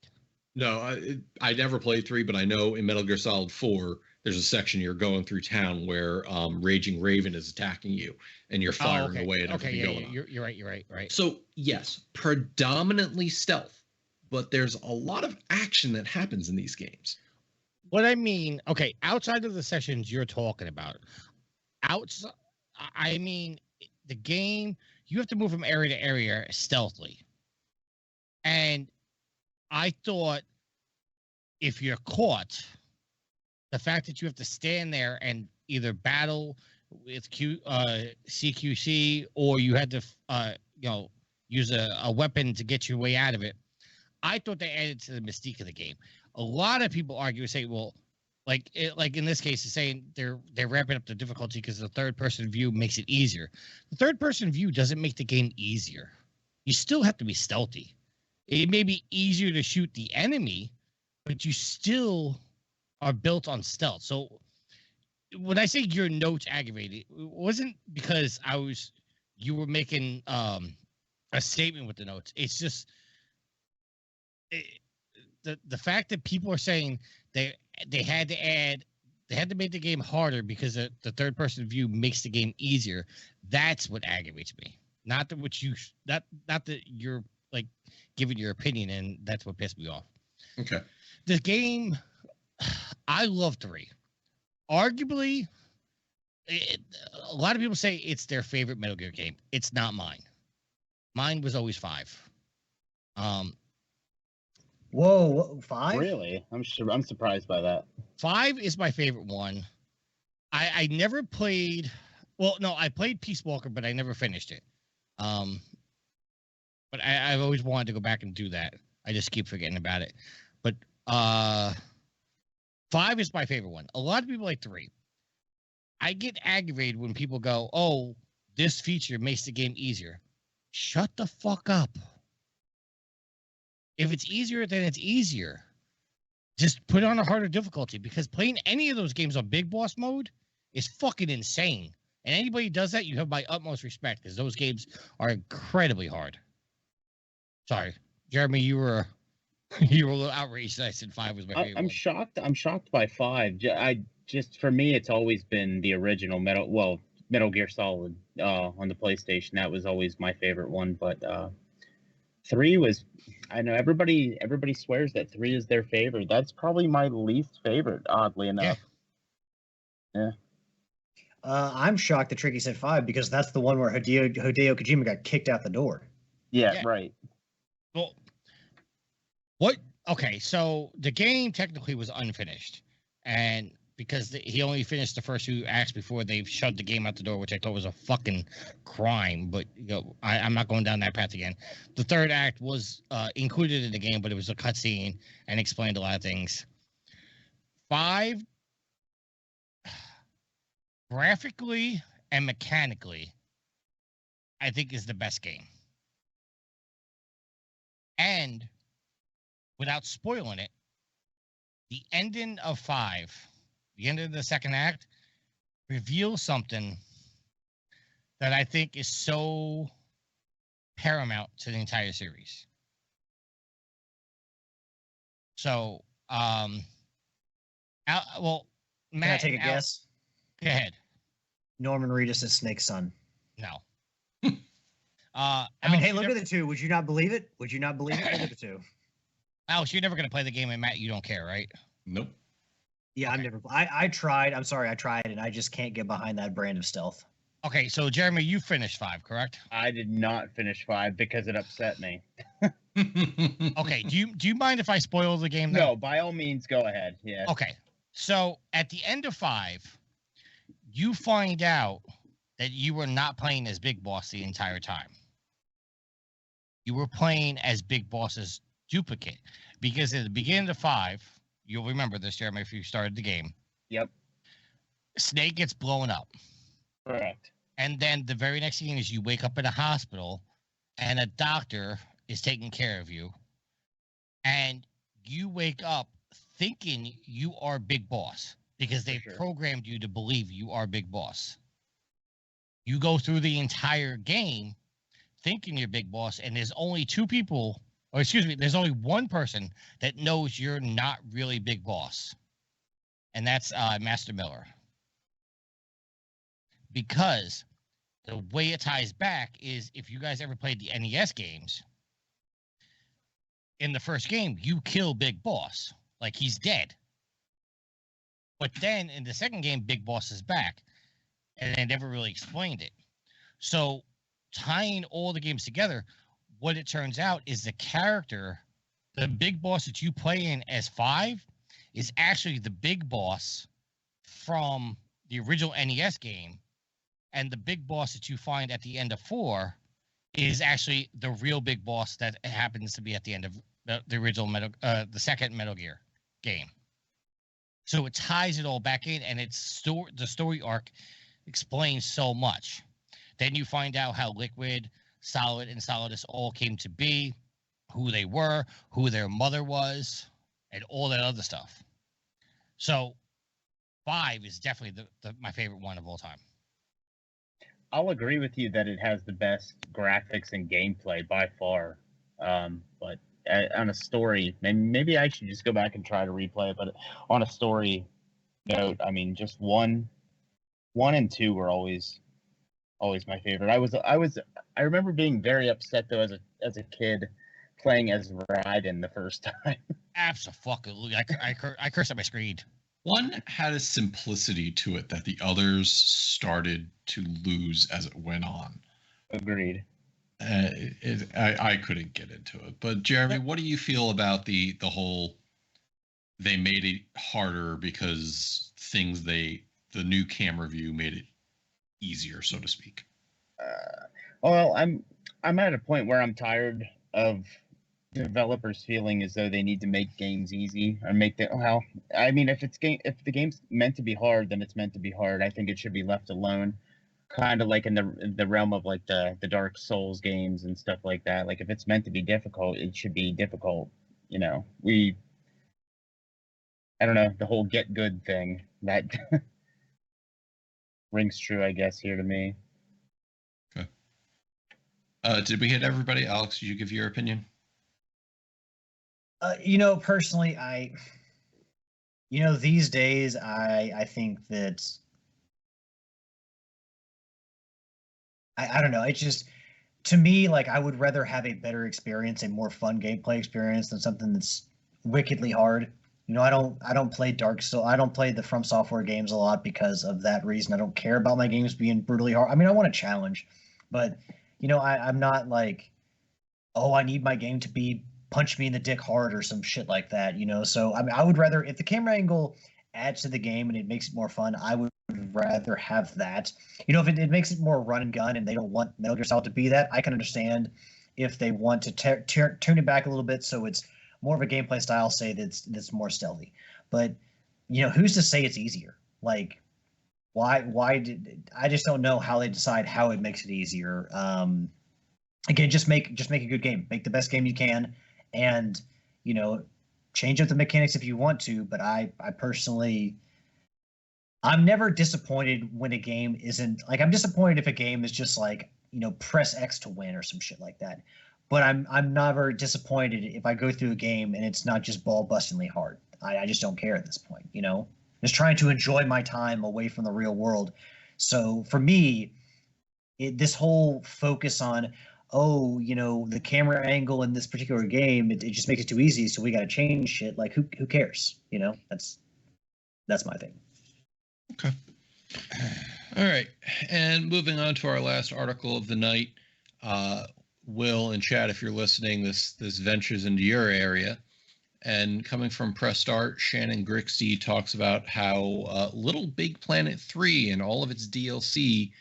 No, I never played 3, but I know in Metal Gear Solid 4, there's a section you're going through town where Raging Raven is attacking you, and you're firing away at everything going on. You're right. So yes, predominantly stealth, but there's a lot of action that happens in these games. What I mean, okay, outside of the sessions you're talking about, I mean, the game, you have to move from area to area stealthily. And I thought if you're caught, the fact that you have to stand there and either battle with CQC or you had to, use a weapon to get your way out of it, I thought they added to the mystique of the game. A lot of people argue and say, well, like in this case, it's saying they're ramping up the difficulty because the third-person view makes it easier. The third-person view doesn't make the game easier. You still have to be stealthy. It may be easier to shoot the enemy, but you still are built on stealth. So when I say your notes aggravated, it wasn't because you were making a statement with the notes. It's just the fact that people are saying they had to make the game harder because the third person view makes the game easier. That's what aggravates me. Not that you're like giving your opinion, and that's what pissed me off. Okay. The game, I love 3. Arguably, a lot of people say it's their favorite Metal Gear game. It's not mine. Mine was always 5. Whoa, 5? Really? I'm surprised by that. 5 is my favorite one. I never played. Well, no, I played Peace Walker, but I never finished it. But I've always wanted to go back and do that. I just keep forgetting about it. But 5 is my favorite one. A lot of people like 3. I get aggravated when people go, "Oh, this feature makes the game easier." Shut the fuck up. If it's easier, then it's easier. Just put on a harder difficulty, because playing any of those games on Big Boss mode is fucking insane. And anybody who does that, you have my utmost respect, because those games are incredibly hard. Sorry, Jeremy, you were a little outraged that I said 5 was my favorite. I'm shocked. I'm shocked by 5. For me, it's always been the original Metal Gear Solid on the PlayStation. That was always my favorite one. But 3 was, I know everybody swears that 3 is their favorite. That's probably my least favorite, oddly enough. Yeah. I'm shocked that Tricky said 5, because that's the one where Hideo Kojima got kicked out the door. Yeah, right. Well, what? Okay, so the game technically was unfinished, and because he only finished the first 2 acts before they shoved the game out the door, which I thought was a fucking crime. But I'm not going down that path again. The 3rd act was included in the game, but it was a cutscene and explained a lot of things. 5, graphically and mechanically, I think is the best game. And without spoiling it, the ending of 5, the end of the 2nd act, reveals something that I think is so paramount to the entire series. So, Matt, Can I take a guess? Go ahead. Norman Reedus is Snake's son. No. I mean, hey, look at the 2. Would you not believe it? Would you not believe it? Look at the 2. Alex, you're never going to play the game, and Matt, you don't care, right? Nope. Yeah, Okay. I've never. I tried. I'm sorry, I tried, and I just can't get behind that brand of stealth. Okay, so Jeremy, you finished 5, correct? I did not finish 5 because it upset me. Okay, do you mind if I spoil the game? No, by all means, go ahead. Yeah. Okay, so at the end of 5, you find out that you were not playing as Big Boss the entire time. You were playing as Big Boss's duplicate, because at the beginning of 5, you'll remember this, Jeremy, if you started the game. Yep. Snake gets blown up. Correct. And then the very next thing is you wake up in a hospital and a doctor is taking care of you. And you wake up thinking you are Big Boss, because they've programmed you to believe you are Big Boss. You go through the entire game thinking you're Big Boss, and there's only 2 people, or excuse me, there's only 1 person that knows you're not really Big Boss. And that's Master Miller. Because the way it ties back is, if you guys ever played the NES games, in the first game, you kill Big Boss. Like, he's dead. But then in the 2nd game, Big Boss is back. And they never really explained it. So tying all the games together, what it turns out is the character, the Big Boss that you play in as 5, is actually the Big Boss from the original NES game. And the Big Boss that you find at the end of 4 is actually the real Big Boss that happens to be at the end of the original the 2nd Metal Gear game. So it ties it all back in, and the story arc explains so much. Then you find out how Liquid, Solid, and Solidus all came to be, who they were, who their mother was, and all that other stuff. So 5 is definitely my favorite one of all time. I'll agree with you that it has the best graphics and gameplay by far. But on a story, maybe I should just go back and try to replay it. But on a story note, I mean, just 1 and 2 were always my favorite. I remember being very upset though as a kid playing as Raiden the first time. Absolutely. I cursed at my screen. One had a simplicity to it that the others started to lose as it went on. Agreed. I couldn't get into it. But Jeremy, what do you feel about the whole they made it harder because the new camera view made it easier, so to speak? Well, I'm at a point where I'm tired of developers feeling as though they need to make games easy or make the well. I mean, if the game's meant to be hard, then it's meant to be hard. I think it should be left alone. Kind of like in the realm of like the Dark Souls games and stuff like that. Like if it's meant to be difficult, it should be difficult. You know, I don't know, the whole get good thing that rings true, I guess, here to me. Okay. Did we hit everybody? Alex, did you give your opinion? Personally, these days, I think that I don't know. It's just, to me, like, I would rather have a better experience, a more fun gameplay experience than something that's wickedly hard. I don't play I don't play the From Software games a lot because of that reason. I don't care about my games being brutally hard. I mean, I want a challenge, but I'm not like, oh, I need my game to be punch me in the dick hard or some shit like that. So I mean, I would rather, if the camera angle adds to the game and it makes it more fun, I would rather have that. If it makes it more run and gun and they don't want Metal Gear Solid to be that, I can understand if they want to turn it back a little bit so it's more of a gameplay style, say that's more stealthy. But who's to say it's easier? Like, why did I just don't know how they decide how it makes it easier. Again, just make a good game, make the best game you can, and change up the mechanics if you want to. But I personally, I'm never disappointed when a game isn't like, I'm disappointed if a game is just like, press X to win or some shit like that. But I'm never disappointed if I go through a game and it's not just ball bustingly hard. I just don't care at this point, just trying to enjoy my time away from the real world. So for me, this whole focus on, the camera angle in this particular game, it just makes it too easy, so we got to change shit. Like, who cares? That's my thing. Okay. All right. And moving on to our last article of the night, Will and Chad, if you're listening, this ventures into your area. And coming from Press Start, Shannon Grixey talks about how Little Big Planet 3 and all of its DLC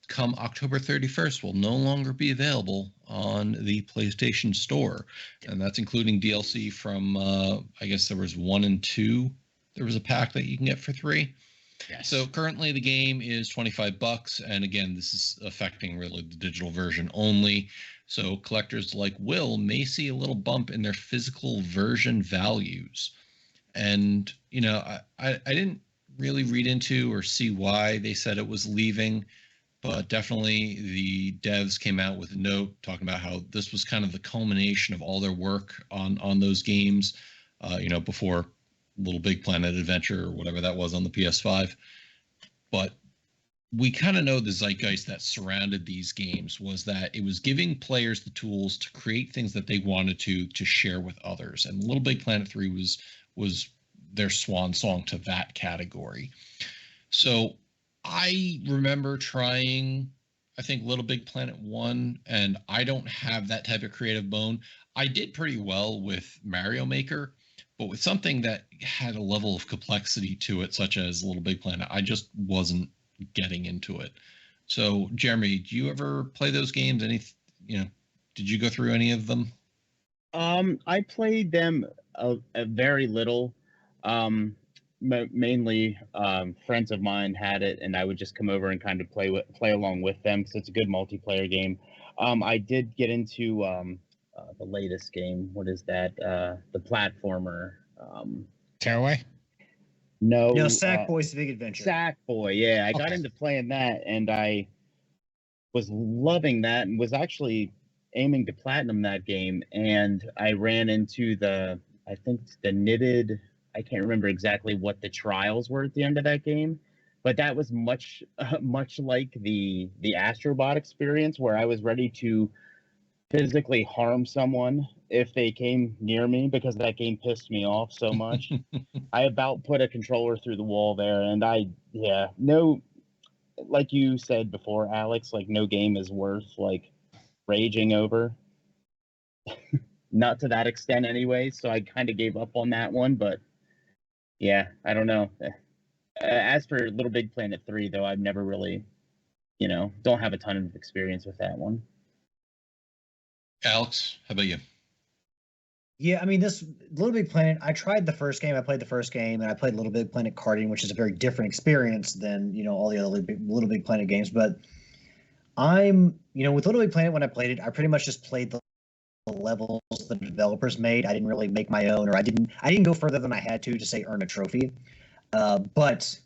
come October 31st will no longer be available on the PlayStation Store. And that's including DLC from, I guess there was 1 and 2. There was a pack that you can get for 3. Yes. So currently the game is $25, and again, this is affecting really the digital version only. So collectors like Will may see a little bump in their physical version values. And I didn't really read into or see why they said it was leaving, but definitely the devs came out with a note talking about how this was kind of the culmination of all their work on those games, before Little Big Planet Adventure or whatever that was on the PS5. But we kind of know the zeitgeist that surrounded these games was that it was giving players the tools to create things that they wanted to share with others. And Little Big Planet 3 was their swan song to that category. So I remember trying, I think, Little Big Planet 1, and I don't have that type of creative bone. I did pretty well with Mario Maker, but with something that had a level of complexity to it, such as Little Big Planet, I just wasn't getting into it. So, Jeremy, do you ever play those games? Did you go through any of them? I played them a very little. Mainly, friends of mine had it, and I would just come over and kind of play along with them because it's a good multiplayer game. I did get into the latest game. What is that? The platformer. Tearaway? No. Sackboy's Big Adventure. Sackboy, yeah. I got Okay. into playing that, and I was loving that, and was actually aiming to platinum that game. And I ran into I think the knitted. I can't remember exactly what the trials were at the end of that game, but that was much like the Astrobot experience, where I was ready to physically harm someone if they came near me, because that game pissed me off so much. I about put a controller through the wall there, and no, like you said before, Alex, like no game is worth like raging over. Not to that extent anyway, so I kind of gave up on that one, but yeah, I don't know. As for Little Big Planet 3, though, I've never really, don't have a ton of experience with that one. Alex, how about you? Yeah, I mean, this Little Big Planet, I tried the first game. I played the first game, and I played Little Big Planet karting, which is a very different experience than, all the other Little Big Planet games. But with Little Big Planet, when I played it, I pretty much just played the levels the developers made. I didn't really make my own, or I didn't go further than I had to say earn a trophy. But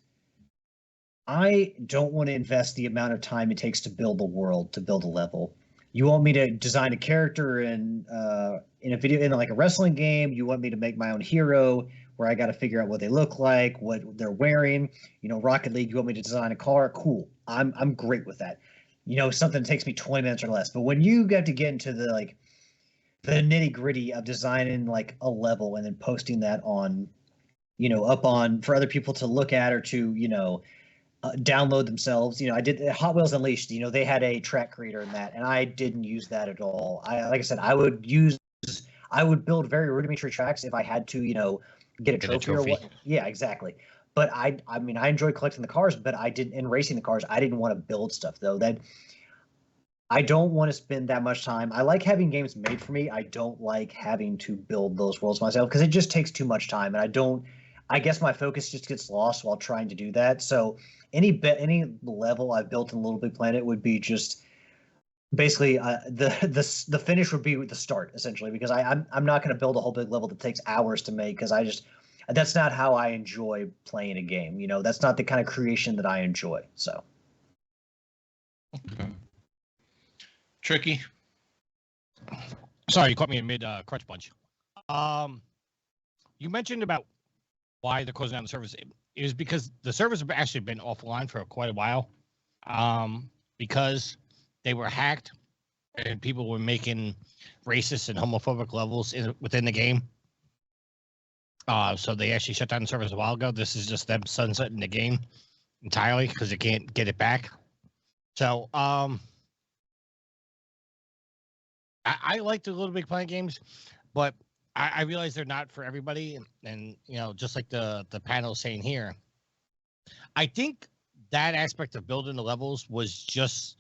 I don't want to invest the amount of time it takes to build a world, to build a level. You want me to design a character in a like a wrestling game. You want me to make my own hero where I got to figure out what they look like, what they're wearing. Rocket League, you want me to design a car? Cool. I'm great with that. Something that takes me 20 minutes or less. But when you got to get into the nitty gritty of designing like a level and then posting that on, up on for other people to look at or to, download themselves. I did Hot Wheels Unleashed. They had a track creator in that, and I didn't use that at all. Like I said, I would build very rudimentary tracks if I had to, get a trophy or what. Yeah, exactly. But I enjoy collecting the cars, but I didn't in racing the cars. I didn't want to build stuff though. That I don't want to spend that much time. I like having games made for me. I don't like having to build those worlds myself because it just takes too much time, and I guess my focus just gets lost while trying to do that. So any level I've built in Little Big Planet would be just basically the finish would be the start essentially, because I'm not going to build a whole big level that takes hours to make, because that's not how I enjoy playing a game. That's not the kind of creation that I enjoy. So. Okay. Tricky. Sorry, you caught me in mid crutch punch. You mentioned about why they're closing down the service. It was because the servers have actually been offline for quite a while, because they were hacked and people were making racist and homophobic levels within the game. So they actually shut down the servers a while ago. This is just them sunsetting the game entirely because they can't get it back. So I like the Little Big Planet games, but I realize they're not for everybody, and just like the panel saying here, I think that aspect of building the levels was just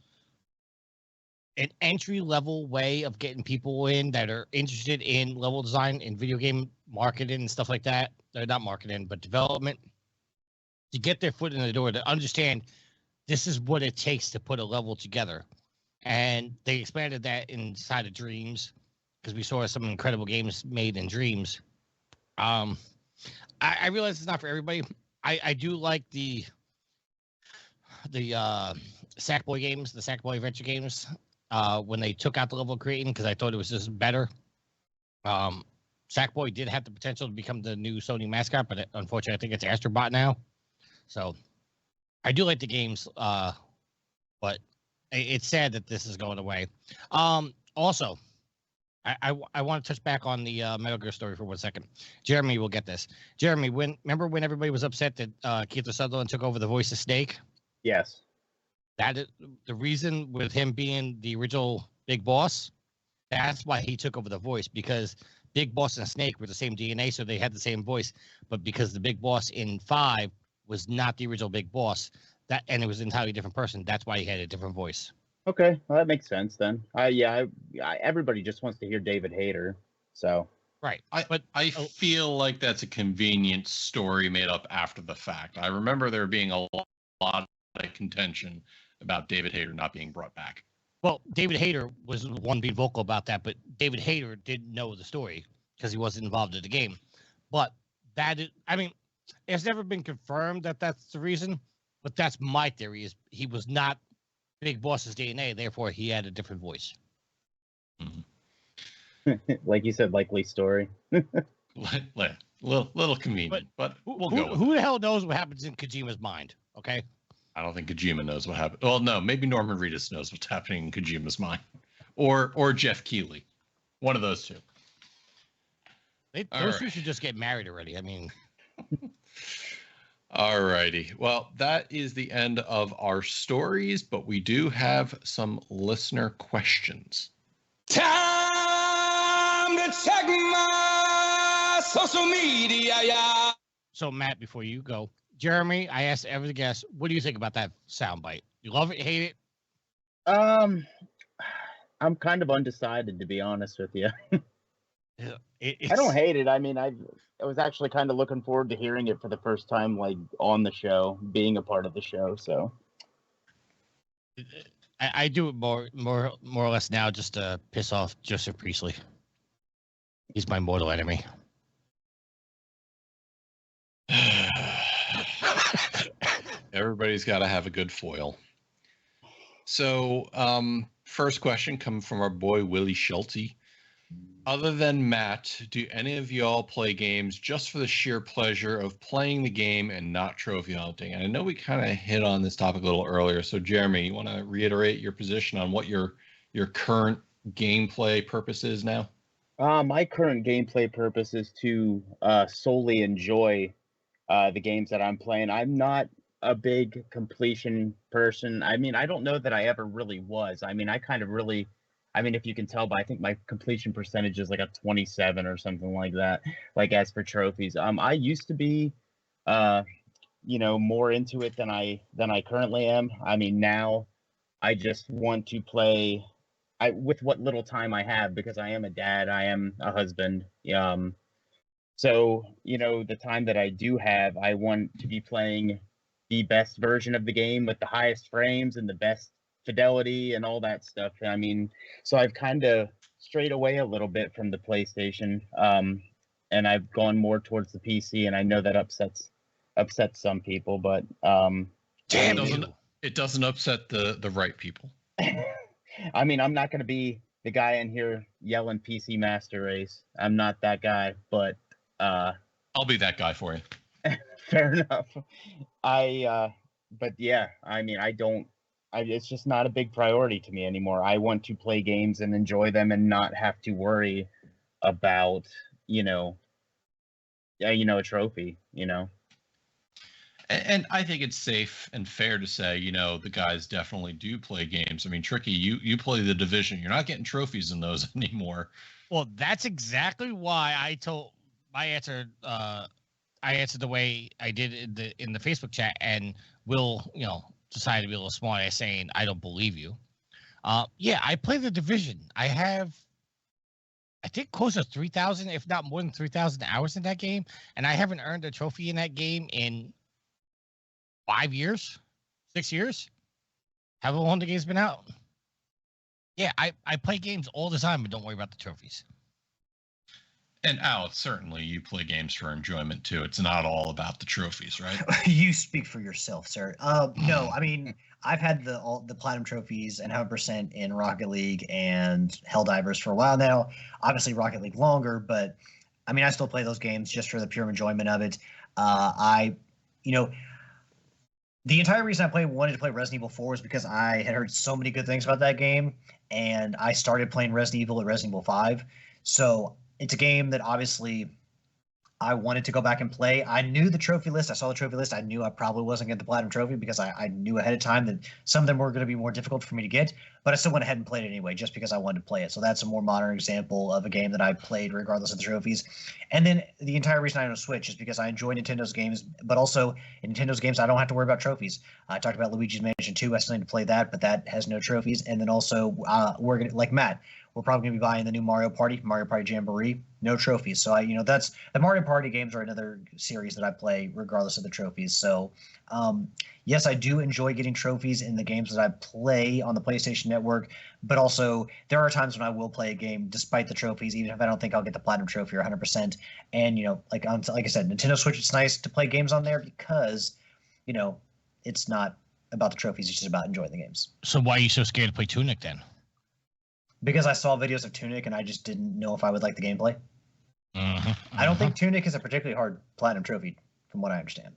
an entry level way of getting people in that are interested in level design and video game marketing and stuff like that. They're not marketing, but development, to get their foot in the door, to understand this is what it takes to put a level together. And they expanded that inside of Dreams, because we saw some incredible games made in Dreams. I realize it's not for everybody. I do like the Sackboy games, the Sackboy Adventure games, when they took out the level creating, because I thought it was just better. Sackboy did have the potential to become the new Sony mascot, but unfortunately, I think it's Astrobot now. So I do like the games, but it's sad that this is going away. Also, I want to touch back on the Metal Gear story for 1 second. Jeremy will get this. Jeremy, remember when everybody was upset that Kiefer Sutherland took over the voice of Snake? Yes. That is the reason, with him being the original Big Boss. That's why he took over the voice, because Big Boss and Snake were the same DNA, so they had the same voice. But because the Big Boss in 5 was not the original Big Boss, and it was an entirely different person, that's why he had a different voice. Okay, well, that makes sense then. Everybody just wants to hear David Hayter, so. Right. I feel like that's a convenient story made up after the fact. I remember there being a lot of contention about David Hayter not being brought back. Well, David Hayter was the one being vocal about that, but David Hayter didn't know the story because he wasn't involved in the game. But it's never been confirmed that that's the reason, but that's my theory, is he was not Big Boss's DNA, therefore he had a different voice. Mm-hmm. Like you said, likely story. little convenient, but we'll go with who the hell knows what happens in Kojima's mind, okay? I don't think Kojima knows what happened. Well, no, maybe Norman Reedus knows what's happening in Kojima's mind, or Jeff Keighley, one of those two. Those two should just get married already. I mean, all righty. Well, that is the end of our stories, but we do have some listener questions. Time to check my social media, yeah. So, Matt, before you go, Jeremy, I asked every guest, what do you think about that soundbite? You love it, hate it? I'm kind of undecided, to be honest with you. I don't hate it. I mean, I was actually kind of looking forward to hearing it for the first time, like on the show, being a part of the show. So I do it more or less now just to piss off Joseph Priestley. He's my mortal enemy. Everybody's got to have a good foil. So, first question coming from our boy Willie Schulte. Other than Matt, do any of y'all play games just for the sheer pleasure of playing the game and not trophy hunting? And I know we kind of hit on this topic a little earlier. So, Jeremy, you want to reiterate your position on what your current gameplay purpose is now? My current gameplay purpose is to solely enjoy the games that I'm playing. I'm not a big completion person. I mean, I don't know that I ever really was. I mean, if you can tell, but I think my completion percentage is like a 27 or something like that. Like as for trophies, I used to be, more into it than I currently am. I mean, now I just want to play with what little time I have, because I am a dad, I am a husband. So, the time that I do have, I want to be playing the best version of the game with the highest frames and the best fidelity and all that stuff. I mean, so I've kind of strayed away a little bit from the PlayStation, and I've gone more towards the PC, and I know that upsets some people, but it doesn't upset the right people. I mean, I'm not going to be the guy in here yelling PC Master Race. I'm not that guy, but I'll be that guy for you. Fair enough. But yeah, I mean, it's just not a big priority to me anymore. I want to play games and enjoy them and not have to worry about, a trophy, And I think it's safe and fair to say, the guys definitely do play games. I mean, Tricky, you play the Division. You're not getting trophies in those anymore. Well, that's exactly why I answered the way I did in the Facebook chat, and Will, decided to be a little smart as saying, I don't believe you. Yeah, I play the Division. I have, I think, close to 3,000, if not more than 3,000 hours in that game, and I haven't earned a trophy in that game in 5 years, 6 years, however long the game's been out. Yeah, I play games all the time, but don't worry about the trophies. And Alex, certainly you play games for enjoyment too. It's not all about the trophies, right? You speak for yourself, sir. No, I mean, I've had the platinum trophies and 100% in Rocket League and Helldivers for a while now. Obviously, Rocket League longer, but I mean, I still play those games just for the pure enjoyment of it. The entire reason I wanted to play Resident Evil 4 is because I had heard so many good things about that game, and I started playing Resident Evil at Resident Evil 5. So it's a game that obviously I wanted to go back and play. I knew the trophy list. I saw the trophy list. I knew I probably wasn't getting the platinum trophy because I knew ahead of time that some of them were going to be more difficult for me to get, but I still went ahead and played it anyway just because I wanted to play it. So that's a more modern example of a game that I played regardless of the trophies. And then the entire reason I own a Switch is because I enjoy Nintendo's games, but also in Nintendo's games, I don't have to worry about trophies. I talked about Luigi's Mansion 2. I still need to play that, but that has no trophies. And then also we're going to, like Matt, we're probably going to be buying the new Mario Party Jamboree. No trophies. So that's the Mario Party games are another series that I play regardless of the trophies. So yes, I do enjoy getting trophies in the games that I play on the PlayStation Network, but also there are times when I will play a game despite the trophies, even if I don't think I'll get the platinum trophy or 100%. And like I said, Nintendo Switch, it's nice to play games on there because it's not about the trophies; it's just about enjoying the games. So why are you so scared to play Tunic then? Because I saw videos of Tunic and I just didn't know if I would like the gameplay. I don't think Tunic is a particularly hard platinum trophy, from what I understand.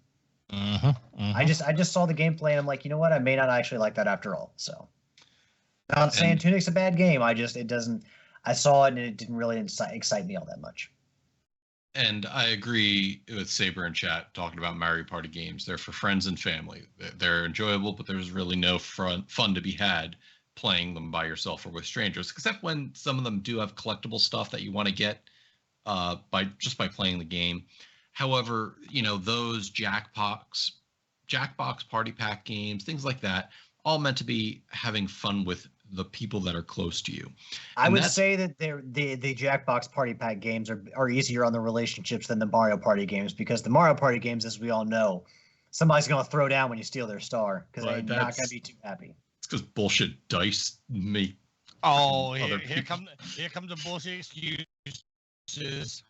I just saw the gameplay and I'm like, you know what? I may not actually like that after all. So, not saying Tunic's a bad game. I saw it and it didn't really excite me all that much. And I agree with Saber in chat talking about Mario Party games. They're for friends and family. They're enjoyable, but there's really no fun to be had playing them by yourself or with strangers, except when some of them do have collectible stuff that you want to get by playing the game. However, those Jackbox party pack games, things like that, all meant to be having fun with the people that are close to you. I would say that the Jackbox Party Pack games are easier on the relationships than the Mario Party games, because the Mario Party games, as we all know, somebody's going to throw down when you steal their star because they're not going to be too happy. It's because bullshit dice make. Oh, here come the bullshit excuses.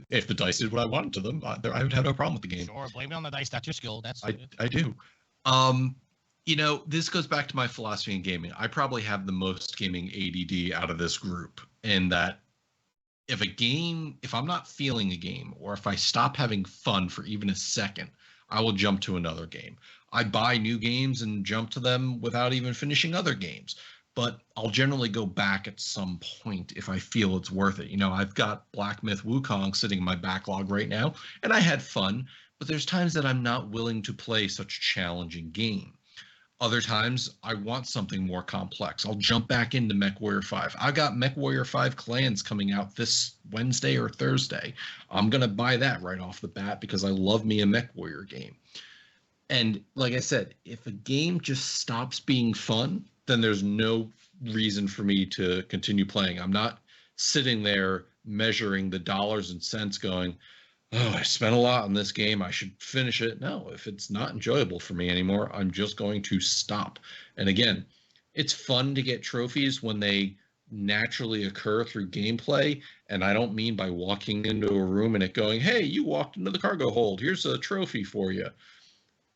If the dice did what I wanted to them, I would have no problem with the game. Sure, blame it on the dice. That's your skill. I do. This goes back to my philosophy in gaming. I probably have the most gaming ADD out of this group, in that if I'm not feeling a game, or if I stop having fun for even a second, I will jump to another game. I buy new games and jump to them without even finishing other games. But I'll generally go back at some point if I feel it's worth it. I've got Black Myth Wukong sitting in my backlog right now, and I had fun, but there's times that I'm not willing to play such a challenging game. Other times, I want something more complex. I'll jump back into MechWarrior 5. I got MechWarrior 5 Clans coming out this Wednesday or Thursday. I'm going to buy that right off the bat because I love me a MechWarrior game. And like I said, if a game just stops being fun, then there's no reason for me to continue playing. I'm not sitting there measuring the dollars and cents going, oh, I spent a lot on this game, I should finish it. No, if it's not enjoyable for me anymore, I'm just going to stop. And again, it's fun to get trophies when they naturally occur through gameplay. And I don't mean by walking into a room and it going, hey, you walked into the cargo hold, here's a trophy for you.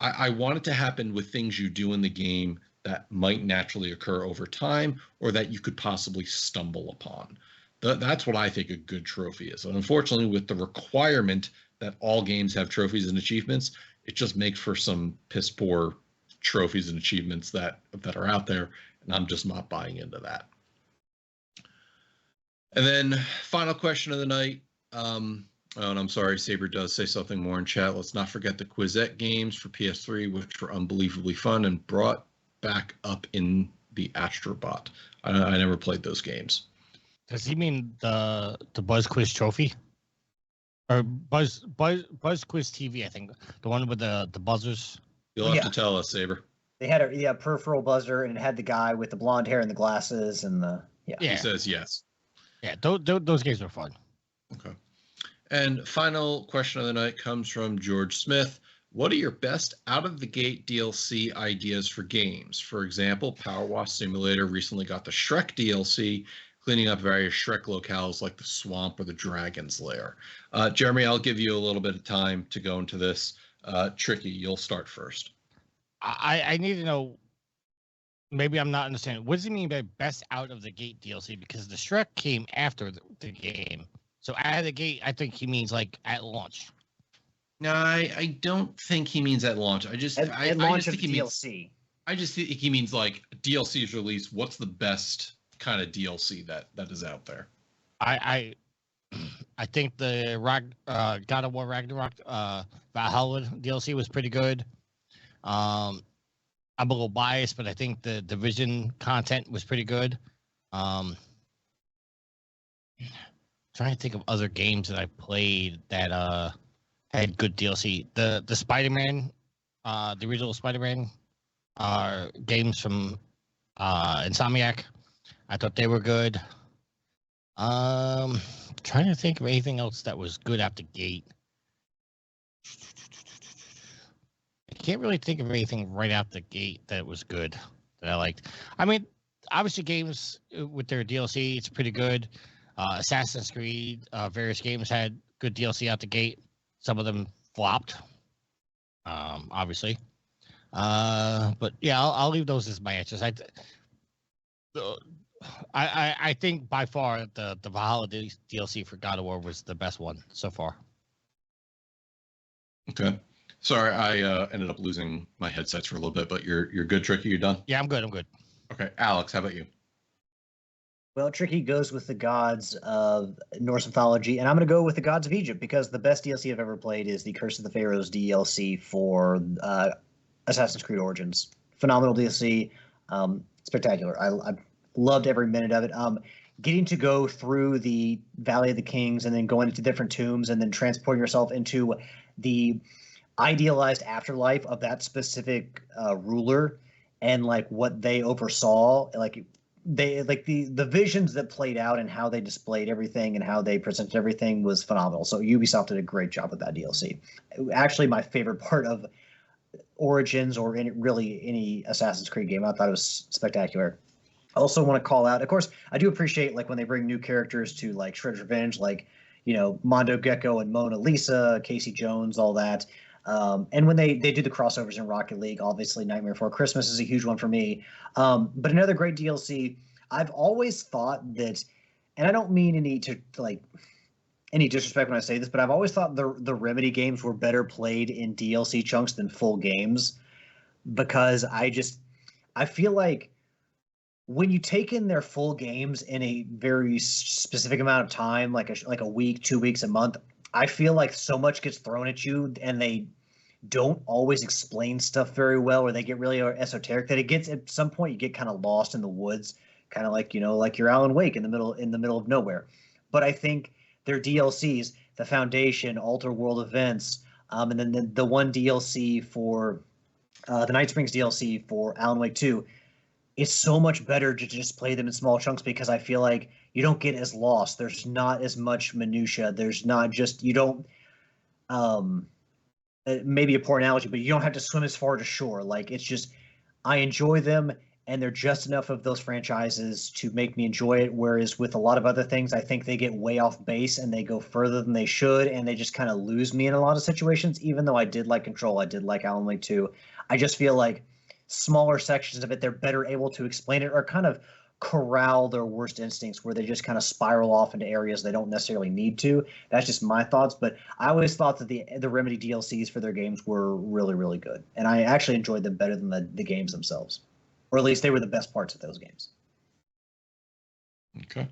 I want it to happen with things you do in the game that might naturally occur over time, or that you could possibly stumble upon. That's what I think a good trophy is. And unfortunately, with the requirement that all games have trophies and achievements, it just makes for some piss poor trophies and achievements that are out there, and I'm just not buying into that. And then final question of the night. And I'm sorry, Saber does say something more in chat. Let's not forget the Quizette games for PS3, which were unbelievably fun and brought back up in the Astrobot. I never played those games. Does he mean the Buzz Quiz Trophy? Or Buzz Quiz TV, I think. The one with the buzzers. You'll have to tell us, Saber. They had a peripheral buzzer, and it had the guy with the blonde hair and the glasses and the He says yes. Yeah, those games were fun. Okay. And final question of the night comes from George Smith. What are your best out-of-the-gate DLC ideas for games? For example, Power Wash Simulator recently got the Shrek DLC, cleaning up various Shrek locales like the swamp or the dragon's lair. Jeremy, I'll give you a little bit of time to go into this. Tricky, you'll start first. I need to know, maybe I'm not understanding. What does he mean by best out-of-the-gate DLC? Because the Shrek came after the game. So out of the gate, I think he means like at launch. No, I don't think he means at launch. I just think he DLC. Means, I just think he means like DLC is released. What's the best kind of DLC that is out there? I think the God of War Ragnarok Valhalla DLC was pretty good. I'm a little biased, but I think the Division content was pretty good. Trying to think of other games that I played that had good DLC. The Spider-Man, the original Spider-Man games from Insomniac. I thought they were good. Trying to think of anything else that was good out the gate. I can't really think of anything right out the gate that was good that I liked. I mean, obviously games with their DLC, it's pretty good. Assassin's Creed, various games had good DLC out the gate. Some of them flopped, obviously. But yeah, I'll leave those as my answers. I think by far the Valhalla DLC for God of War was the best one so far. Okay. Sorry, I ended up losing my headsets for a little bit, but you're good, Tricky. You're done? Yeah, I'm good. Okay, Alex, how about you? Well, Tricky goes with the gods of Norse mythology, and I'm going to go with the gods of Egypt because the best DLC I've ever played is the Curse of the Pharaohs DLC for Assassin's Creed Origins. Phenomenal DLC, spectacular. I loved every minute of it. Getting to go through the Valley of the Kings and then going into different tombs and then transporting yourself into the idealized afterlife of that specific ruler and like what they oversaw, like the visions that played out and how they displayed everything and how they presented everything was phenomenal. So Ubisoft did a great job with that DLC. Actually, my favorite part of Origins or any Assassin's Creed game. I thought it was spectacular. I also want to call out, of course, I do appreciate like when they bring new characters to like Shredder's Revenge, like Mondo Gecko and Mona Lisa, Casey Jones, all that. And when they do the crossovers in Rocket League, obviously Nightmare Before Christmas is a huge one for me. But another great DLC, I've always thought that, and I don't mean any disrespect when I say this, but I've always thought the Remedy games were better played in DLC chunks than full games, because I feel like when you take in their full games in a very specific amount of time, like a week, 2 weeks, a month, I feel like so much gets thrown at you and they don't always explain stuff very well, or they get really esoteric that it gets at some point you get kind of lost in the woods, kind of like like your Alan Wake in the middle of nowhere. But I think their DLCs, the Foundation, Alter World Events, and then the one DLC for the Night Springs DLC for Alan Wake 2, it's so much better to just play them in small chunks because I feel like you don't get as lost. There's not as much minutia. There's not just you don't maybe a poor analogy, but you don't have to swim as far to shore. Like it's just I enjoy them and they're just enough of those franchises to make me enjoy it. Whereas with a lot of other things, I think they get way off base and they go further than they should, and they just kind of lose me in a lot of situations. Even though I did like Control, I did like Alan Wake 2. I just feel like smaller sections of it, they're better able to explain it or kind of corral their worst instincts where they just kind of spiral off into areas they don't necessarily need to. That's just my thoughts, but I always thought that the Remedy DLCs for their games were really, really good. And I actually enjoyed them better than the games themselves. Or at least they were the best parts of those games. Okay.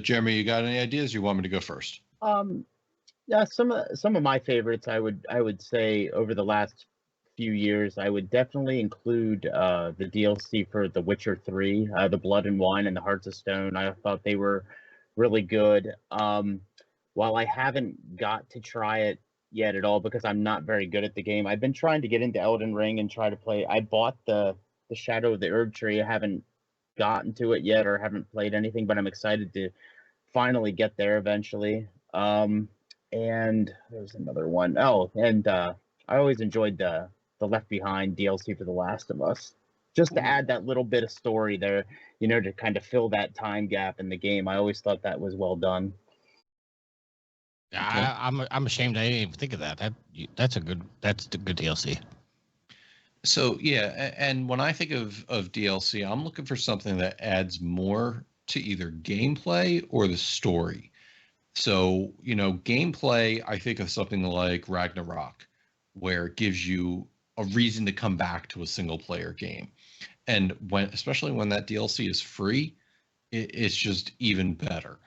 Jeremy, you got any ideas? You want me to go first? Yeah, some of my favorites I would say over the last few years, I would definitely include the DLC for The Witcher 3, The Blood and Wine and the Hearts of Stone. I thought they were really good. While I haven't got to try it yet at all because I'm not very good at the game, I've been trying to get into Elden Ring and try to play. I bought the Shadow of the Erd Tree. I haven't gotten to it yet or haven't played anything, but I'm excited to finally get there eventually. And there's another one. Oh, and I always enjoyed the Left Behind DLC for The Last of Us, just to add that little bit of story there, to kind of fill that time gap in the game. I always thought that was well done. Okay. I'm ashamed I didn't even think of that. That's the good DLC. So yeah, and when I think of DLC, I'm looking for something that adds more to either gameplay or the story. So, gameplay, I think of something like Ragnarok, where it gives you a reason to come back to a single player game. And especially when that DLC is free, it's just even better.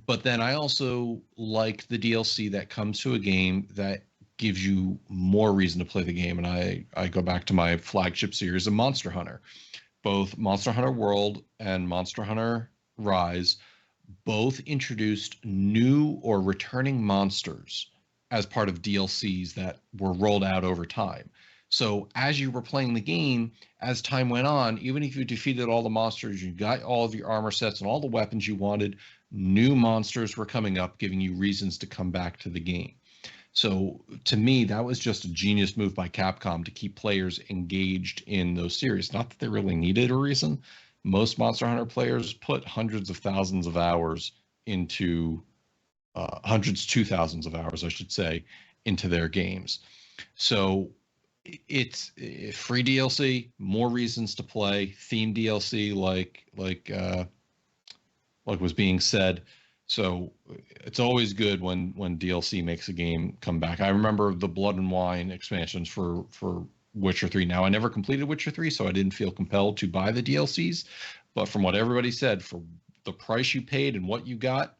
But then I also like the DLC that comes to a game that gives you more reason to play the game. And I go back to my flagship series of Monster Hunter. Both Monster Hunter World and Monster Hunter Rise both introduced new or returning monsters as part of DLCs that were rolled out over time. So as you were playing the game, as time went on, even if you defeated all the monsters, you got all of your armor sets and all the weapons you wanted, new monsters were coming up, giving you reasons to come back to the game. So to me, that was just a genius move by Capcom to keep players engaged in those series. Not that they really needed a reason. Most Monster Hunter players put hundreds of thousands of hours into hundreds to thousands of hours, I should say, into their games. So it's free DLC, more reasons to play, theme DLC, like was being said. So it's always good when DLC makes a game come back. I remember the Blood and Wine expansions for Witcher 3. Now, I never completed Witcher 3, so I didn't feel compelled to buy the DLCs. But from what everybody said, for the price you paid and what you got,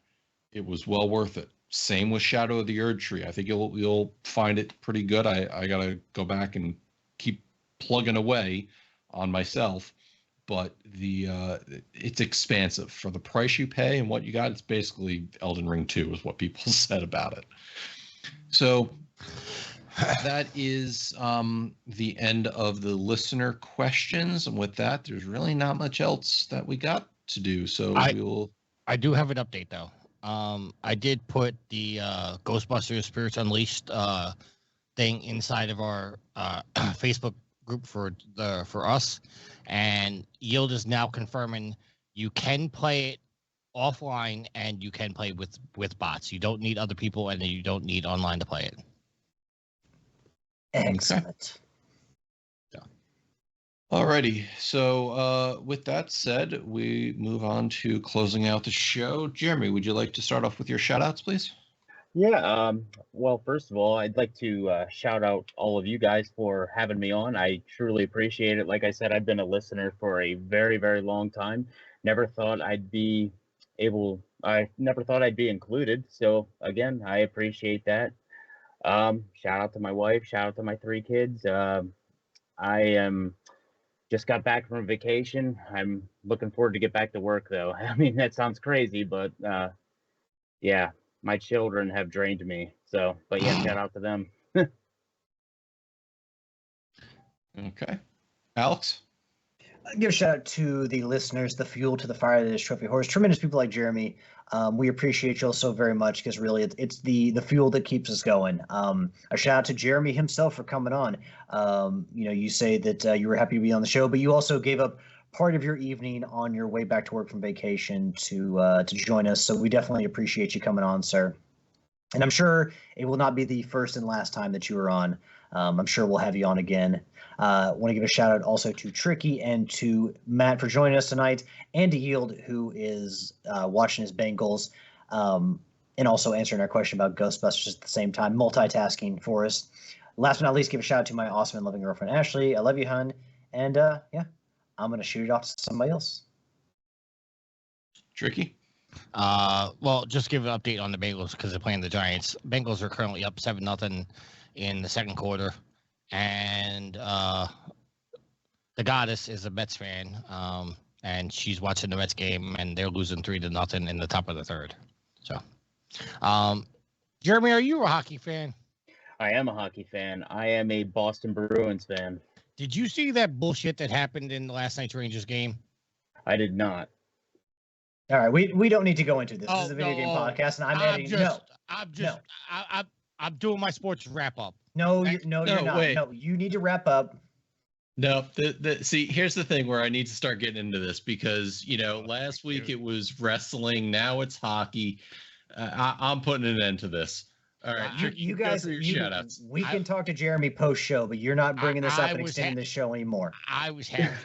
it was well worth it. Same with Shadow of the Erd Tree. I think you'll find it pretty good. I gotta go back and keep plugging away on myself, but it's expansive for the price you pay and what you got. It's basically Elden Ring 2 is what people said about it. So that is the end of the listener questions, and with that, there's really not much else that we got to do. So I do have an update though. I did put the Ghostbusters Spirits Unleashed thing inside of our Facebook group for us, and Yield is now confirming you can play it offline and you can play with bots. You don't need other people, and you don't need online to play it. Excellent. Alrighty, so with that said, we move on to closing out the show. Jeremy, would you like to start off with your shout-outs, please? Yeah, well, first of all, I'd like to shout out all of you guys for having me on. I truly appreciate it. Like I said, I've been a listener for a very, very long time. I never thought I'd be included. So again, I appreciate that. Shout out to my wife, shout out to my 3 kids. I just got back from vacation. I'm looking forward to get back to work, though. I mean, that sounds crazy, but yeah, my children have drained me. So, but yeah, shout out to them. Okay. Alex? Give a shout out to the listeners, the fuel to the fire that is Trophy Horse. Tremendous people like Jeremy. We appreciate you all so very much because really it's the fuel that keeps us going. A shout out to Jeremy himself for coming on. You say that you were happy to be on the show, but you also gave up part of your evening on your way back to work from vacation to join us. So we definitely appreciate you coming on, sir. And I'm sure it will not be the first and last time that you are on. I'm sure we'll have you on again. Want to give a shout out also to Tricky and to Matt for joining us tonight, and to Yield, who is watching his Bengals and also answering our question about Ghostbusters at the same time, multitasking for us. Last but not least, give a shout out to my awesome and loving girlfriend, Ashley. I love you, hun. And yeah, I'm going to shoot it off to somebody else. Tricky? Well, just give an update on the Bengals because they're playing the Giants. Bengals are currently up 7-0 in the second quarter. And the goddess is a Mets fan, and she's watching the Mets game, and they're losing 3-0 in the top of the third. So, Jeremy, are you a hockey fan? I am a hockey fan. I am a Boston Bruins fan. Did you see that bullshit that happened in last night's Rangers game? I did not. All right, we don't need to go into this. This is a video game podcast, and I'm doing my sports wrap up. No, you're not. Wait. No, you need to wrap up. No, see, here's the thing where I need to start getting into this because, last week it was wrestling. Now it's hockey. I'm putting an end to this. All right, you guys, shout-outs. We can talk to Jeremy post-show, but you're not bringing this up and extending the show anymore. I was happy.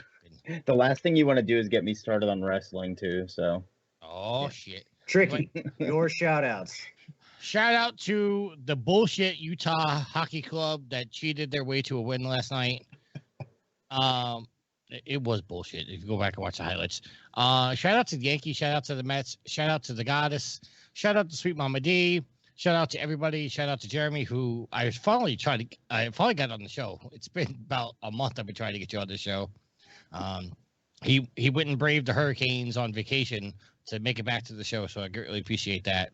The last thing you want to do is get me started on wrestling, too, so. Oh, shit. Tricky, your shout-outs. Shout out to the bullshit Utah Hockey Club that cheated their way to a win last night. It was bullshit. If you go back and watch the highlights. Shout out to the Yankees. Shout out to the Mets. Shout out to the Goddess. Shout out to Sweet Mama D. Shout out to everybody. Shout out to Jeremy, who I finally got on the show. It's been about a month I've been trying to get you on the show. He went and braved the hurricanes on vacation to make it back to the show, so I greatly appreciate that.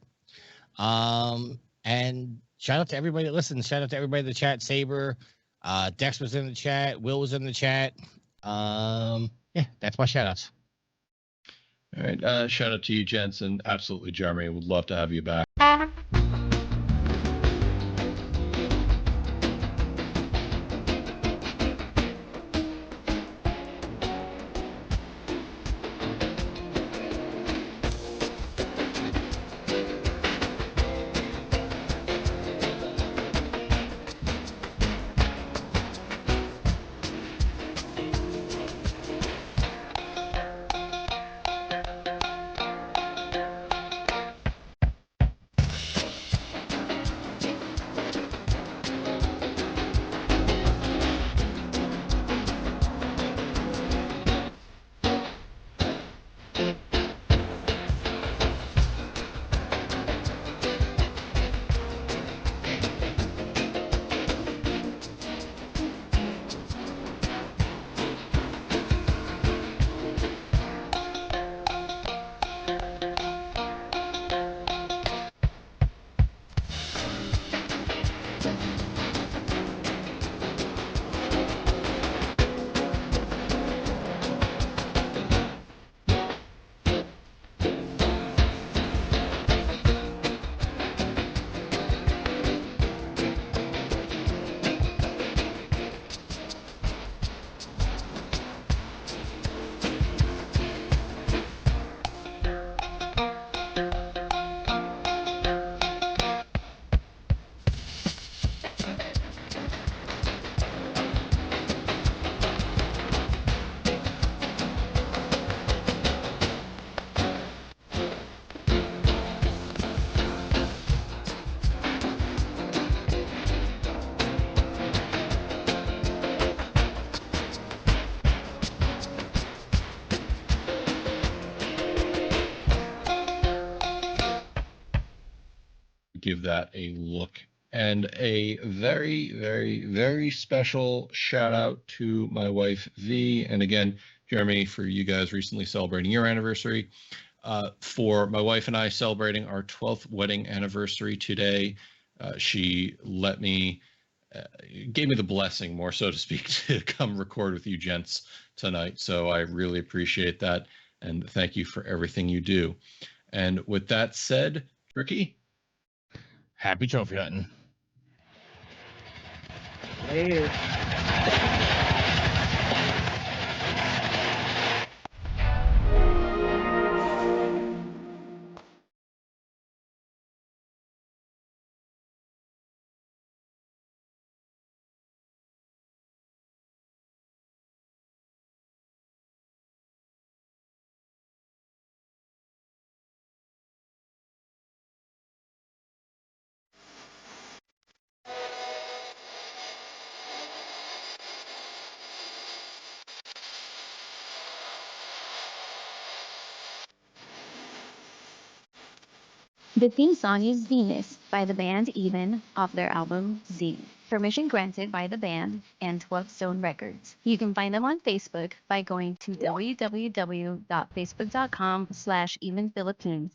And shout out to everybody that listens. Shout out to everybody in the chat. Saber, Dex was in the chat. Will was in the chat. Yeah, that's my shout outs. All right. Shout out to you, Jensen. Absolutely, Jeremy. Would love to have you back. give that a look. And a very, very, very special shout out to my wife, V. And again, Jeremy, for you guys recently celebrating your anniversary. For my wife and I celebrating our 12th wedding anniversary today, she let me, gave me the blessing, more so to speak, to come record with you gents tonight. So I really appreciate that. And thank you for everything you do. And with that said, Ricky, Happy trophy hunting. Later. The theme song is Venus by the band Even off their album Z. Permission granted by the band and 12 Stone Records. You can find them on Facebook by going to www.facebook.com/evenphilippines.